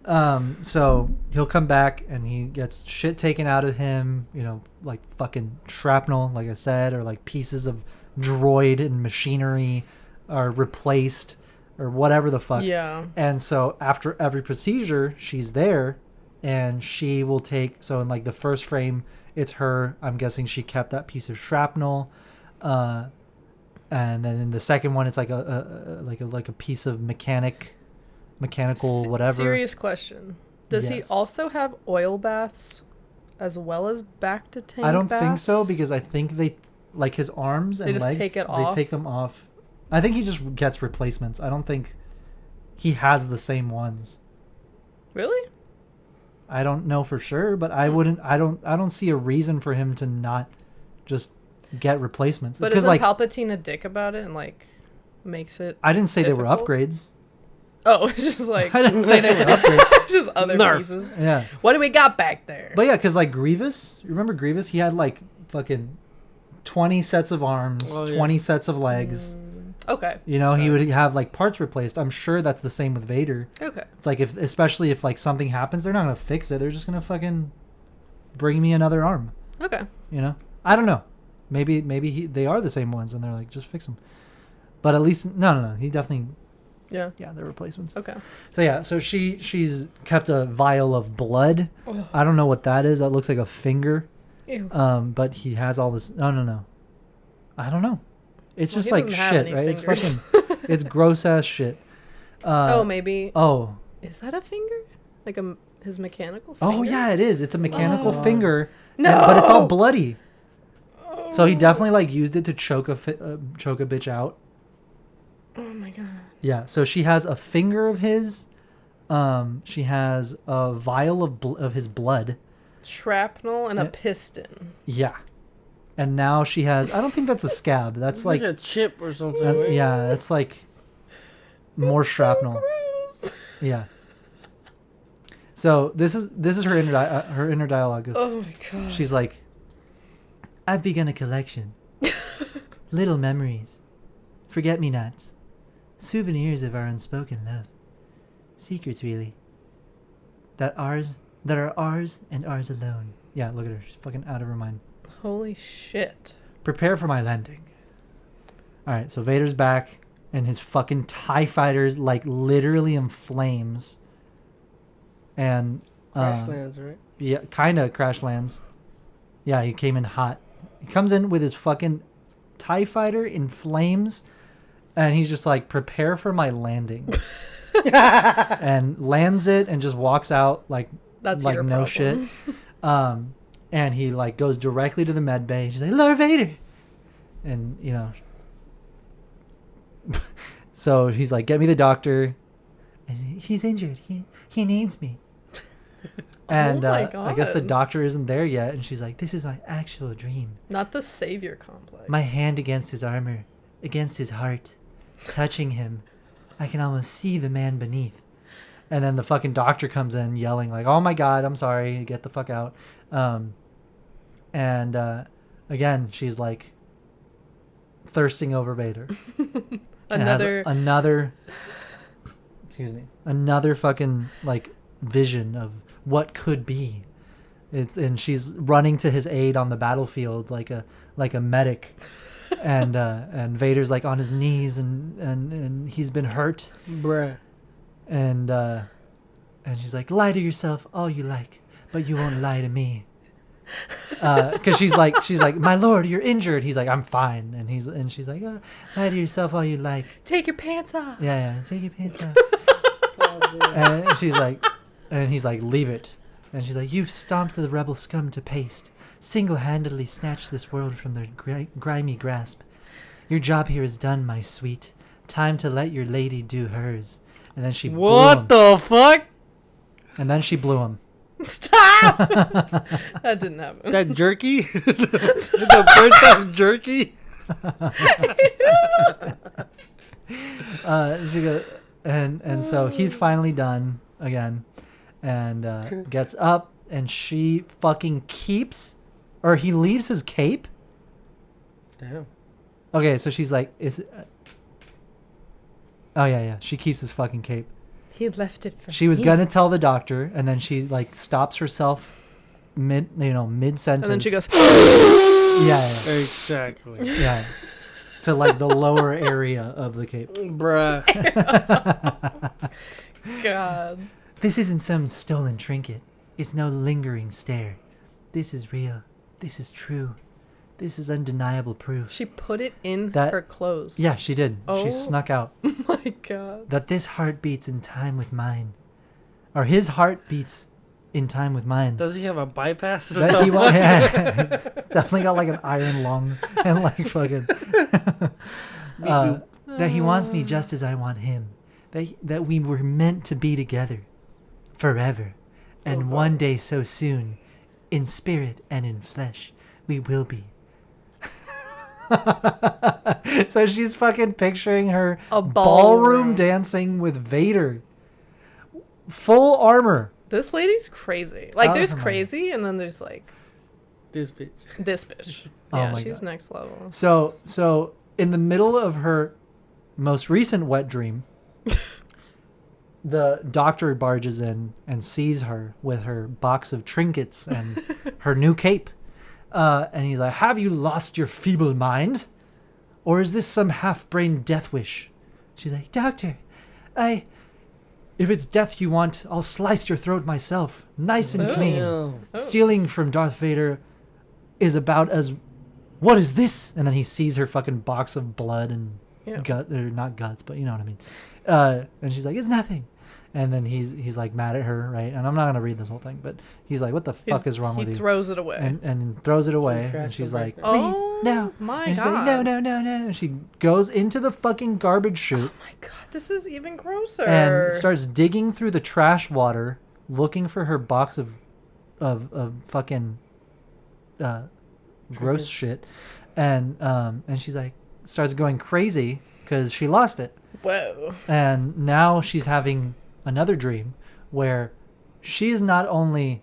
Yeah. So he'll come back and he gets shit taken out of him, you know, like fucking shrapnel, like I said, or like pieces of droid and machinery are replaced or whatever the fuck. Yeah. And so after every procedure, she's there and she will take, so in like the first frame, it's her. I'm guessing she kept that piece of shrapnel. And then in the second one, it's like a piece of mechanical whatever. Serious question. Does he also have oil baths as well as back to tank I don't baths? think so because I think they like his arms and They just legs. take it They off? take them off. I think he just gets replacements. I don't think he has the same ones. Really? I don't know for sure, but I wouldn't. I don't see a reason for him to not just get replacements. But because isn't like Palpatine a dick about it and like makes it? I didn't say difficult? they were upgrades. Oh, it's just like I didn't say they were upgrades. It's just other Nerf. pieces. Yeah. What do we got back there? But yeah, because like Grievous, you remember Grievous? He had like fucking 20 sets of arms, 20 sets of legs. Okay. You know, he would have like parts replaced. I'm sure that's the same with Vader. Okay. It's like especially if like something happens, they're not gonna fix it. They're just gonna fucking bring me another arm. Okay. You know, I don't know. Maybe they are the same ones, and they're like just fix them. But at least no. He definitely. Yeah. Yeah, they're replacements. Okay. So yeah, so she's kept a vial of blood. Ugh. I don't know what that is. That looks like a finger. Ew. But he has all this. No. I don't know. It's Well, just he like doesn't have shit, any right? fingers. It's fucking. It's gross ass shit. Oh, maybe. Oh. Is that a finger? Like his mechanical finger? Oh yeah, it is. It's a mechanical Oh. finger. No. But it's all bloody. So he definitely like used it to choke a bitch out. Oh my god. Yeah. So she has a finger of his. She has a vial of his blood. Shrapnel and a piston. Yeah. And now she has. I don't think that's a scab. That's It's like a chip or something. Right? yeah. That's like more shrapnel. Yeah. So this is her inner dialogue. Oh my god. She's like, I've begun a collection. Little memories. Forget-me-nots. Souvenirs of our unspoken love. Secrets, really. That are ours and ours alone. Yeah, look at her. She's fucking out of her mind. Holy shit. Prepare for my landing. Alright, so Vader's back, and his fucking TIE fighters, like, literally in flames. And, Crash lands, right? Yeah, kinda crash lands. Yeah, he came in hot. He comes in with his fucking TIE fighter in flames, and he's just like, prepare for my landing. And lands it and just walks out like That's like your no problem. shit. And he like goes directly to the med bay. She's like, Lord Vader. And you know, so he's like, get me the doctor. And he's injured. He needs me. And my I guess the God. doctor isn't there yet. And she's like, this is my actual dream. Not the savior complex. My hand against his armor, against his heart, touching him. I can almost see the man beneath. And then the fucking doctor comes in yelling like, oh my God, I'm sorry. Get the fuck out. And again, she's like thirsting over Vader. And has another fucking like vision of what could be. And she's running to his aid on the battlefield like a medic. And Vader's like on his knees and he's been hurt. Bruh. And she's like, lie to yourself all you like, but you won't lie to me. Because she's like, my lord, you're injured. He's like, I'm fine. And she's like, oh, lie to yourself all you like. Take your pants off. Yeah, take your pants off. And she's like, and he's like, leave it. And she's like, you've stomped the rebel scum to paste, single-handedly snatched this world from their grimy grasp. Your job here is done, my sweet. Time to let your lady do hers. And then she blew him. What the fuck? And then she blew him. Stop! That didn't happen. That jerky? The burnt up jerky? She goes, and so he's finally done again, and gets up, and she fucking keeps, or he leaves his cape. Damn. Okay, so she's like, oh yeah, she keeps his fucking cape. He left it for She was me. gonna tell the doctor, and then she like stops herself mid sentence. And then she goes, yeah. Exactly. Yeah. To like the lower area of the cape. Bruh. God. This isn't some stolen trinket. It's no lingering stare. This is real. This is true. This is undeniable proof. She put it in That- her clothes. Yeah, she did. Oh. She snuck out. Oh my God. That this heart beats in time with mine. Or his heart beats in time with mine. Does he have a bypass? That he it's definitely got like an iron lung and like fucking that he wants me just as I want him. That we were meant to be together forever. And one day so soon, in spirit and in flesh, we will be. So she's fucking picturing her A ballroom dancing with Vader. Full armor. This lady's crazy. Like, Oh, there's come on. crazy, and then there's like This bitch. this bitch. Oh Yeah, my she's God. next level. So in the middle of her most recent wet dream, the doctor barges in and sees her with her box of trinkets and her new cape. And he's like, have you lost your feeble mind? Or is this some half-brained death wish? She's like, doctor, if it's death you want, I'll slice your throat myself. Nice and clean. Oh. Stealing from Darth Vader is about as... What is this? And then he sees her fucking box of blood and gut, or not guts, but you know what I mean. And she's like, it's nothing. And then he's like mad at her, right? And I'm not gonna read this whole thing, but he's like, what the fuck is wrong with you? He throws it away. And throws it away. And she's like, please, no. My And she's God. like, no. And she goes into the fucking garbage chute. Oh my God, this is even grosser. And starts digging through the trash water, looking for her box of fucking gross shit, and she's like, starts going crazy because she lost it. Whoa. And now she's having another dream where she is not only,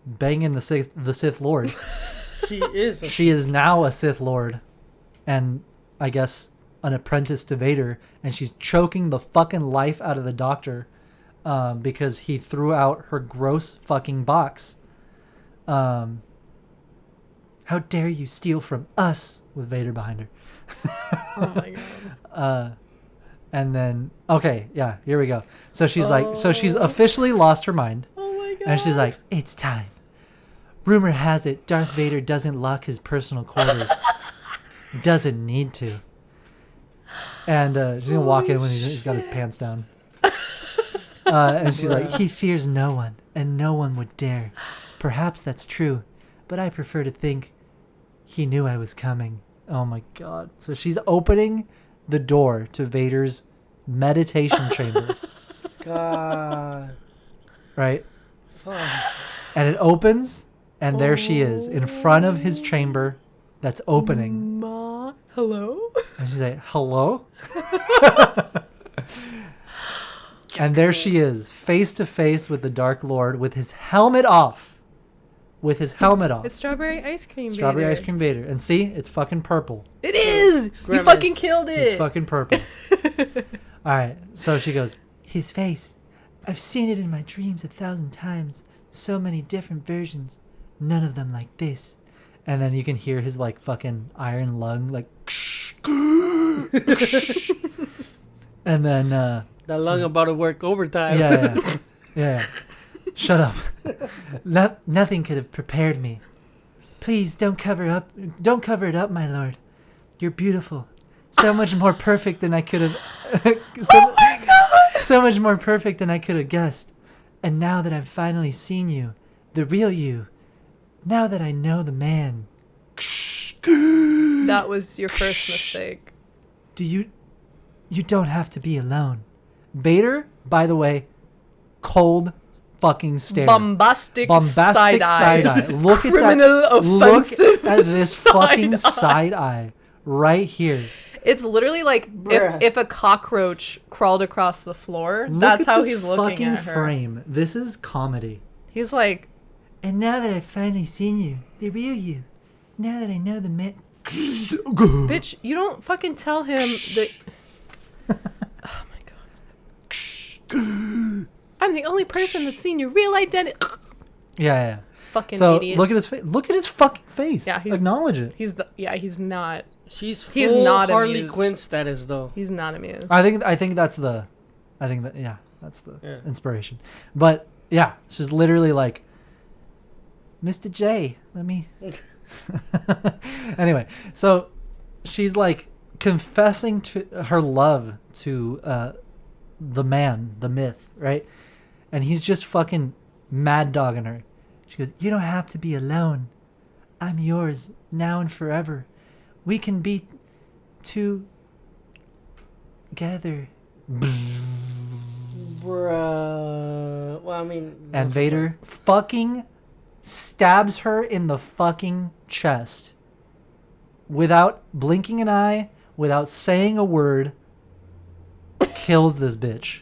banging the Sith Lord. She is. She is now a Sith Lord, and I guess an apprentice to Vader, and she's choking the fucking life out of the doctor because he threw out her gross fucking box. How dare you steal from us, with Vader behind her. Oh my God. And then, okay, yeah, here we go. So she's like, so she's officially lost her mind. Oh my God. And she's like, it's time. Rumor has it Darth Vader doesn't lock his personal quarters. Doesn't need to. And she's going to walk in when he's got his pants down. And she's like, he fears no one, and no one would dare. Perhaps that's true, but I prefer to think he knew I was coming. Oh my God. So she's opening the door to Vader's meditation chamber. God. Right? Fuck. And it opens, and there she is in front of his chamber that's opening. Hello? And she's like, hello? And there she is, face to face with the Dark Lord with his helmet off. It's strawberry ice cream. Strawberry Vader. ice cream Vader. And see, it's fucking purple. It is! You fucking killed it! He's fucking purple. Alright, so she goes, his face. I've seen it in my dreams 1,000 times. So many different versions. None of them like this. and then you can hear his like fucking iron lung like and then that lung about to work overtime. Yeah. Shut up. Nothing could have prepared me. Please don't cover it up, my lord. You're beautiful. So much more perfect than I could have Oh my god! So much more perfect than I could have guessed. And now that I've finally seen you, the real you, now that I know the man. That was your first mistake. You don't have to be alone. Vader, by the way, cold fucking stare. Bombastic side eye. Look at Criminal that. Look offensive at this fucking side eye right here. It's literally like if a cockroach crawled across the floor. That's how he's looking at her. Frame. This is comedy. He's like, and now that I've finally seen you, the real you, now that I know the man. Bitch, you don't fucking tell him that. Oh my god. I'm the only person that's seen your real identity. Yeah. Fucking so idiot. Look at his face. Look at his fucking face. Yeah, acknowledge it. He's not. He's not Harley amused. Quinn status though. He's not amused. I think that's the inspiration. But yeah, it's just literally like, Mr. J, let me. Anyway, so she's like confessing to her love to the man, the myth, right? And he's just fucking mad dogging her. She goes, "You don't have to be alone. I'm yours now and forever. We can be together." Bruh. Well, I mean. And Vader fucking stabs her in the fucking chest without blinking an eye, without saying a word. Kills this bitch.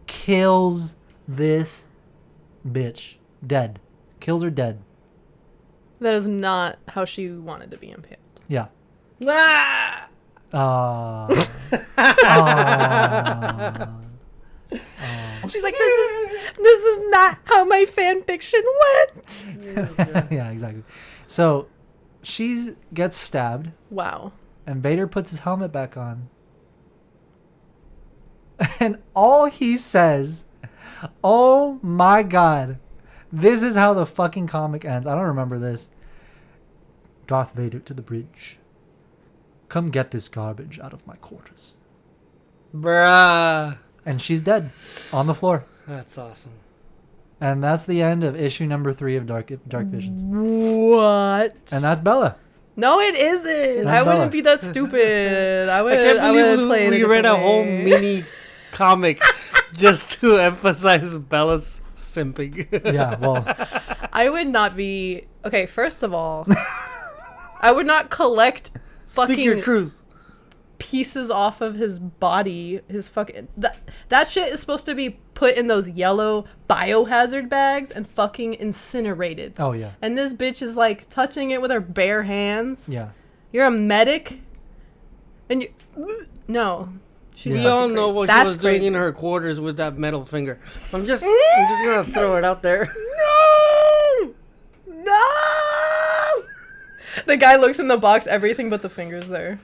Kills this bitch. Dead. Kills her dead. That is not how she wanted to be impaled. Yeah. Ah! She's like, this is not how my fan fiction went. Yeah, exactly. So she gets stabbed. Wow. And Vader puts his helmet back on. And all he says, oh my god, this is how the fucking comic ends. I don't remember this. Darth Vader to the bridge. Come get this garbage out of my quarters. Bruh. And she's dead on the floor. That's awesome. And that's the end of issue number 3 of Dark Visions. What? And that's Bella. No, it isn't. That's I Bella. wouldn't be that stupid. I can't believe play we read a whole mini comic just to emphasize Bella's simping. Yeah, well. I would not be... Okay, first of all, I would not collect fucking... Speak your truth. Pieces off of his body, his fucking... That shit is supposed to be put in those yellow biohazard bags and fucking incinerated. Oh, yeah. And this bitch is like touching it with her bare hands. Yeah. You're a medic? And you... No. We all know what she was doing in her quarters with that metal finger. I'm just gonna throw it out there. No! The guy looks in the box, everything but the fingers there.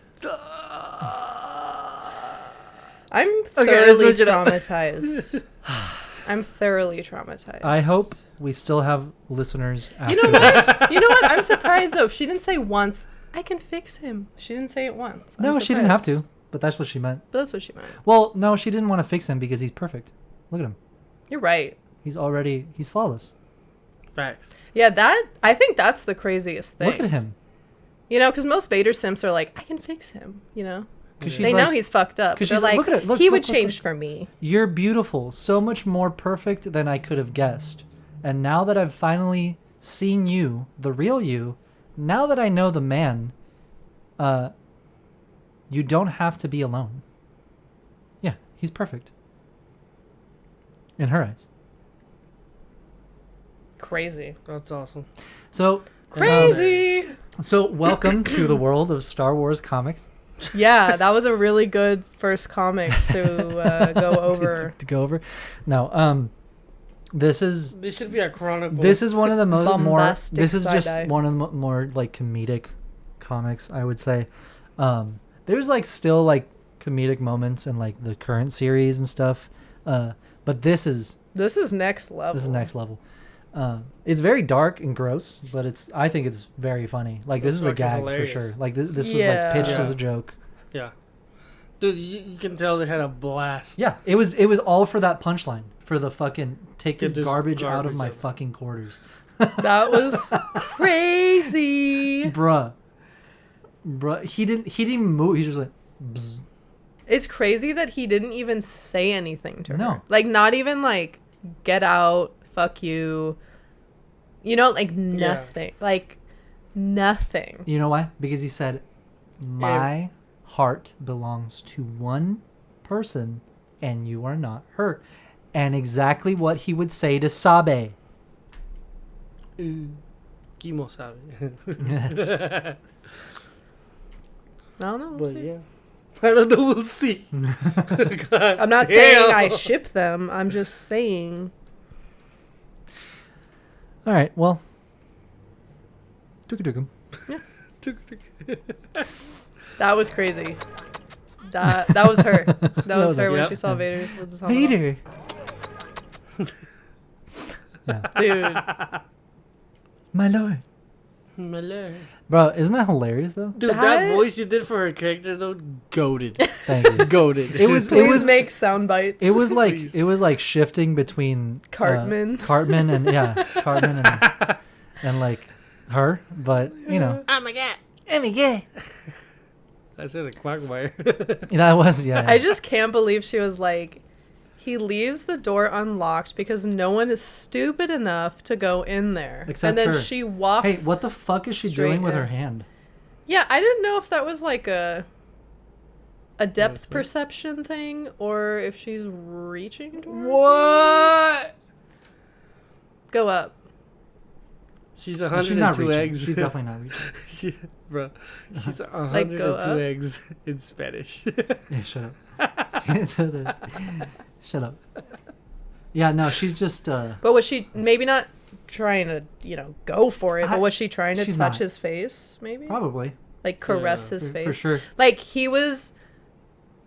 I'm thoroughly traumatized. I'm thoroughly traumatized. I hope we still have listeners. You know what? You know what? I'm surprised though. She didn't say once, I can fix him. She didn't say it once. No, she didn't have to. But that's what she meant. But that's what she meant. Well, no, she didn't want to fix him because he's perfect. Look at him. You're right. He's flawless. Facts. Yeah, I think that's the craziest thing. Look at him. You know, because most Vader simps are like, I can fix him, you know? They like, know he's fucked up. Because they're she's like, look at it. Look, he look, would look, change look. for me. You're beautiful. So much more perfect than I could have guessed. And now that I've finally seen you, the real you, now that I know the man, you don't have to be alone. Yeah, he's perfect. In her eyes. Crazy. That's awesome. So crazy. So welcome to the world of Star Wars comics. Yeah, that was a really good first comic to go over. to go over. No, This should be a chronicle. This is one of the more. This is just side-eye. one of the more like comedic comics, I would say. There's like still like comedic moments in like the current series and stuff, but this is next level. This is next level. It's very dark and gross, but I think it's very funny. Like this is a gag hilarious. For sure. Like this was like pitched as a joke. Yeah, dude, you can tell they had a blast. Yeah, it was all for that punchline, for the fucking take this garbage out of my fucking quarters. That was crazy, bruh. He didn't even move. He just went. Bzz. It's crazy that he didn't even say anything to her. No. Like, not even like, get out, fuck you. You know, like nothing. Yeah. Like nothing. You know why? Because he said, my heart belongs to one person and you are not her. And exactly what he would say to Sabe. Kimo Sabe. I don't know. We'll see. Yeah. I don't know. We'll see. I'm not saying I ship them. I'm just saying. All right. Well. Tukum. Yeah. That was crazy. That was her. That was her when she saw Vader. Vader. Dude. My lord. My lord. Bro, isn't that hilarious though? Dude, that voice you did for her character though, goated. Thank you. Goated. Please make sound bites. It was like shifting between Cartman. Cartman and and like her, but you know. Oh my god. Oh my god. I said a Quagmire. That was yeah. I just can't believe she was like, he leaves the door unlocked because no one is stupid enough to go in there. Except and then her. she walks. Hey, what the fuck is she doing with her hand? Yeah, I didn't know if that was like a depth perception thing or if she's reaching towards What? Go up. She's 102 eggs. She's definitely not reaching. Bro, she's 102 eggs in Spanish. Yeah, shut up. Shut up. Yeah, no, she's just. But was she maybe not trying to, go for it? But was she trying to touch his face? Maybe. Probably. Like caress his face for sure. Like he was.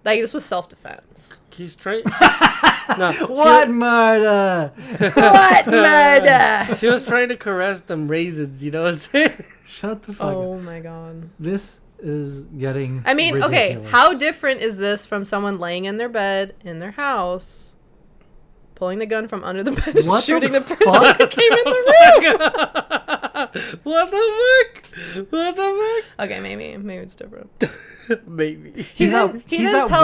Like this was self-defense. He's trying. What murder? What murder? She was trying to caress them raisins. You know what I'm saying? Shut the fuck up. Oh my god. This is getting. I mean, ridiculous. okay, how different is this from someone laying in their bed in their house, pulling the gun from under the bed, and shooting the person who came in the room? What the fuck? What the fuck? Okay, maybe it's different. Maybe he's at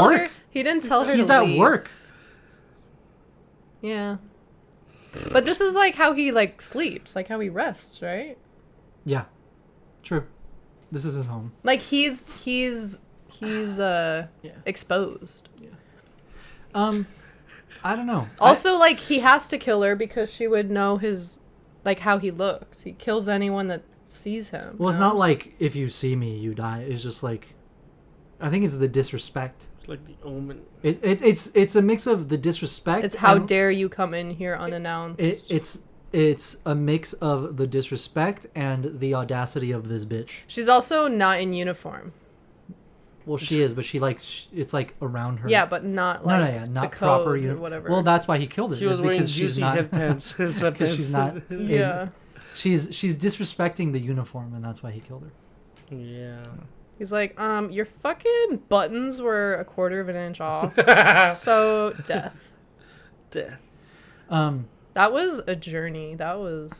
work. He didn't tell her. He's to at leave. work. Yeah, but this is like how he like sleeps, like how he rests, right? Yeah, true. This is his home. Like he's exposed. Yeah. I don't know. Also, like he has to kill her because she would know his, like how he looks. He kills anyone that sees him. Well, it's not like if you see me, you die. It's just like, I think it's the disrespect. It's like the Omen. It's a mix of the disrespect. It's how dare you come in here unannounced. It's a mix of the disrespect and the audacity of this bitch. She's also not in uniform. Well, she is, but it's like around her. Yeah, but not like not proper uniform or whatever. Well, that's why he killed her. She was wearing juicy headpants. Because she's not. Yeah. She's disrespecting the uniform, and that's why he killed her. Yeah. He's like, your fucking buttons were 1/4 of an inch off. So death. That was a journey. That was.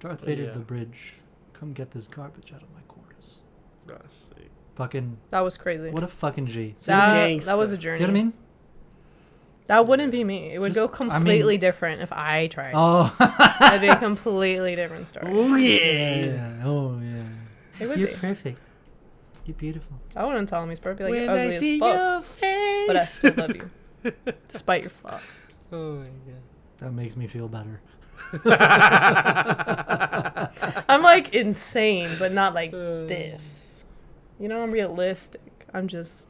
Darth Vader, the bridge. Come get this garbage out of my quarters. Fucking. That was crazy. What a fucking G. That was a journey. See what I mean? That wouldn't be me. It would go completely different if I tried. Oh. It'd be a completely different story. Oh yeah. Oh yeah. It would You're be. perfect. You're beautiful. I wouldn't tell him he's perfect. Like, When you're ugly I see as fuck. your face. But I still love you. Despite your flaws. Oh my god. That makes me feel better. I'm like insane, but not like this. You know, I'm realistic. I'm just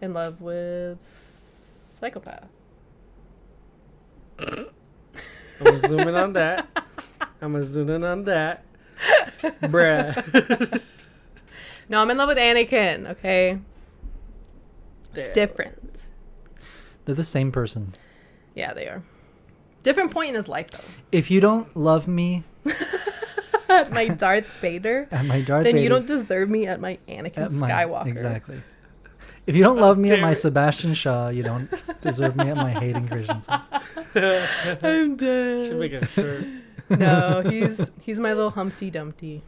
in love with psychopath. I'm gonna zoom in on that. Bruh. No, I'm in love with Anakin, okay? It's Damn. different. They're the same person. Yeah, they are. Different point in his life, though. If you don't love me At my Darth Vader, at my Darth then Vader, you don't deserve me at my Anakin at my- Skywalker. Exactly. If you don't love me at my Damn it. Sebastian Shaw, you don't deserve me at my Hayden Christensen. I'm dead. Should make a shirt. No, he's my little Humpty Dumpty.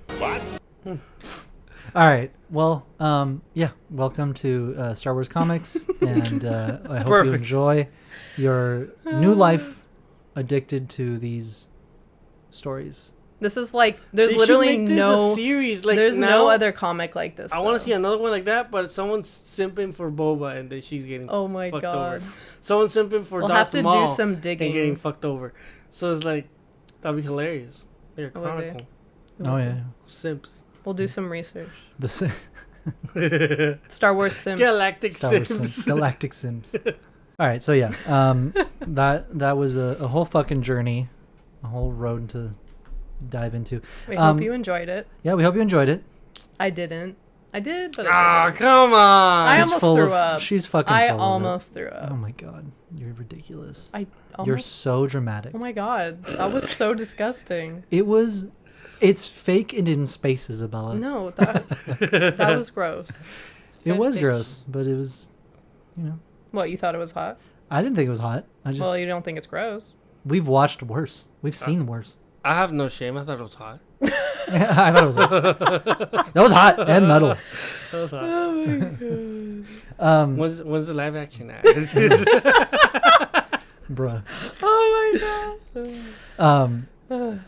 All right. Well, yeah. Welcome to Star Wars Comics, and I hope you Perfect. enjoy your new life addicted to these stories. This is like there's They should literally make this no a series. Like there's now, no other comic like this. I want though. to see another one like that, but someone's simping for Boba and then she's getting Oh my fucked god. over. Someone's simping for We'll Darth have to Maul do some and getting digging. fucked over. So it's like that'd be hilarious. Like a It would be. chronicle. Oh yeah. Simps. We'll do some research. The Star Wars Sims. Galactic Star Wars Sims. Sims. Galactic Sims. All right. So yeah. That was a whole fucking journey, a whole road to dive into. We hope you enjoyed it. Yeah, we hope you enjoyed it. I didn't. I did, but Ah, I didn't. come on. I She's almost full threw of- up. She's fucking I full of it. almost threw up. Oh my god, you're ridiculous. I You're almost. so dramatic. Oh my god, that was so disgusting. It's fake and in space, Isabella. No, that was gross. It was fanfiction. gross, but it was, What, you thought it was hot? I didn't think it was hot. Well, you don't think it's gross. We've watched worse. We've seen worse. I have no shame. I thought it was hot. I thought it was hot. That was hot and metal. That was hot. Oh my god. When's the live action at? Bruh. Oh my god.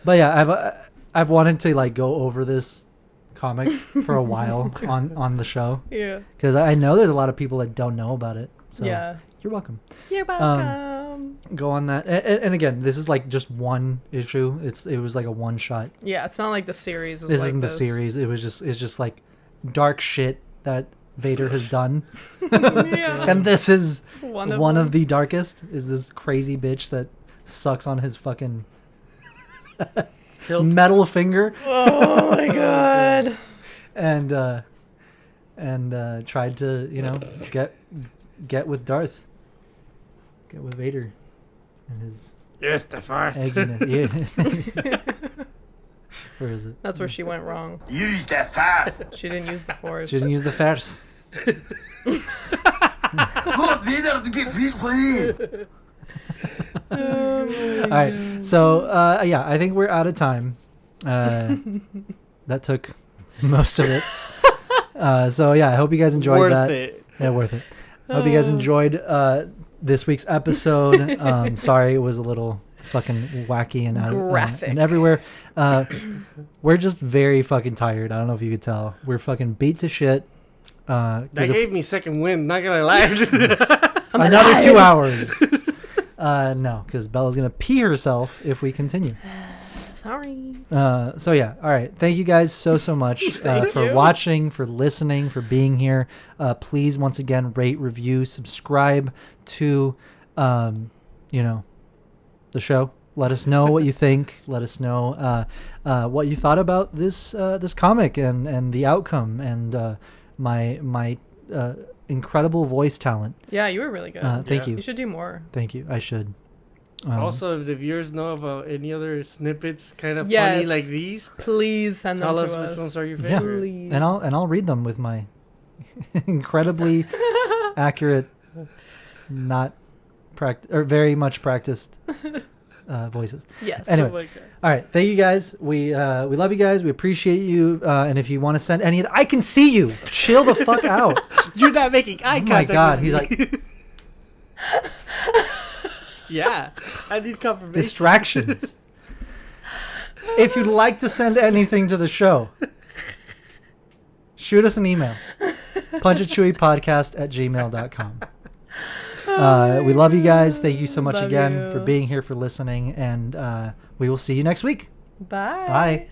But yeah, I've wanted to like go over this comic for a while on the show. Yeah. Because I know there's a lot of people that don't know about it. So Yeah. you're welcome. You're welcome. Go on that. And again, this is like just one issue. It was like a one shot. Yeah, it's not like the series. This isn't the series. It's just like dark shit that Vader has done. Yeah. And this is One of one them. of the darkest. Is this crazy bitch that sucks on his fucking metal finger. Oh my god. And tried to get with Darth. Get with Vader and his Yes, the first. egginess. Yeah. Where is it? That's where she went wrong. Use the fast. She didn't use the force. She didn't use the Force. Gå videre, du kan feel free. All right. So yeah, I think we're out of time. That took most of it. So yeah, I hope you guys enjoyed Worth that. it. Yeah, worth it. I hope you guys enjoyed this week's episode. Sorry, it was a little fucking wacky and Graphic. and everywhere. We're just very fucking tired. I don't know if you could tell. We're fucking beat to shit. That gave me second wind. Not gonna lie. Another 2 hours. No, because Bella's gonna pee herself if we continue. Sorry. So yeah, all right. Thank you guys so much for watching, for listening, for being here. Please once again rate, review, subscribe to, the show. Let us know what you think. Let us know what you thought about this comic and the outcome and my incredible voice talent. Yeah, you were really good. Thank you. You should do more. Thank you. I should. Also, if the viewers know of any other snippets kind of Yes. funny like these, Please send them tell to us us. which ones are your Yeah. favorite. Please. And I'll read them with my incredibly accurate, not very much practiced voices. Yes. Anyway, Oh my God. all right. Thank you guys. We love you guys. We appreciate you. And if you want to send any, I can see you. Chill the fuck out. You're not making eye Oh my contact. god. with He's me. like Yeah, I need confirmation. distractions. If you'd like to send anything to the show, shoot us an email. punchitchewiepodcast@gmail.com. We love you guys. Thank you so much Love again you. for being here, for listening, and we will see you next week. Bye. Bye.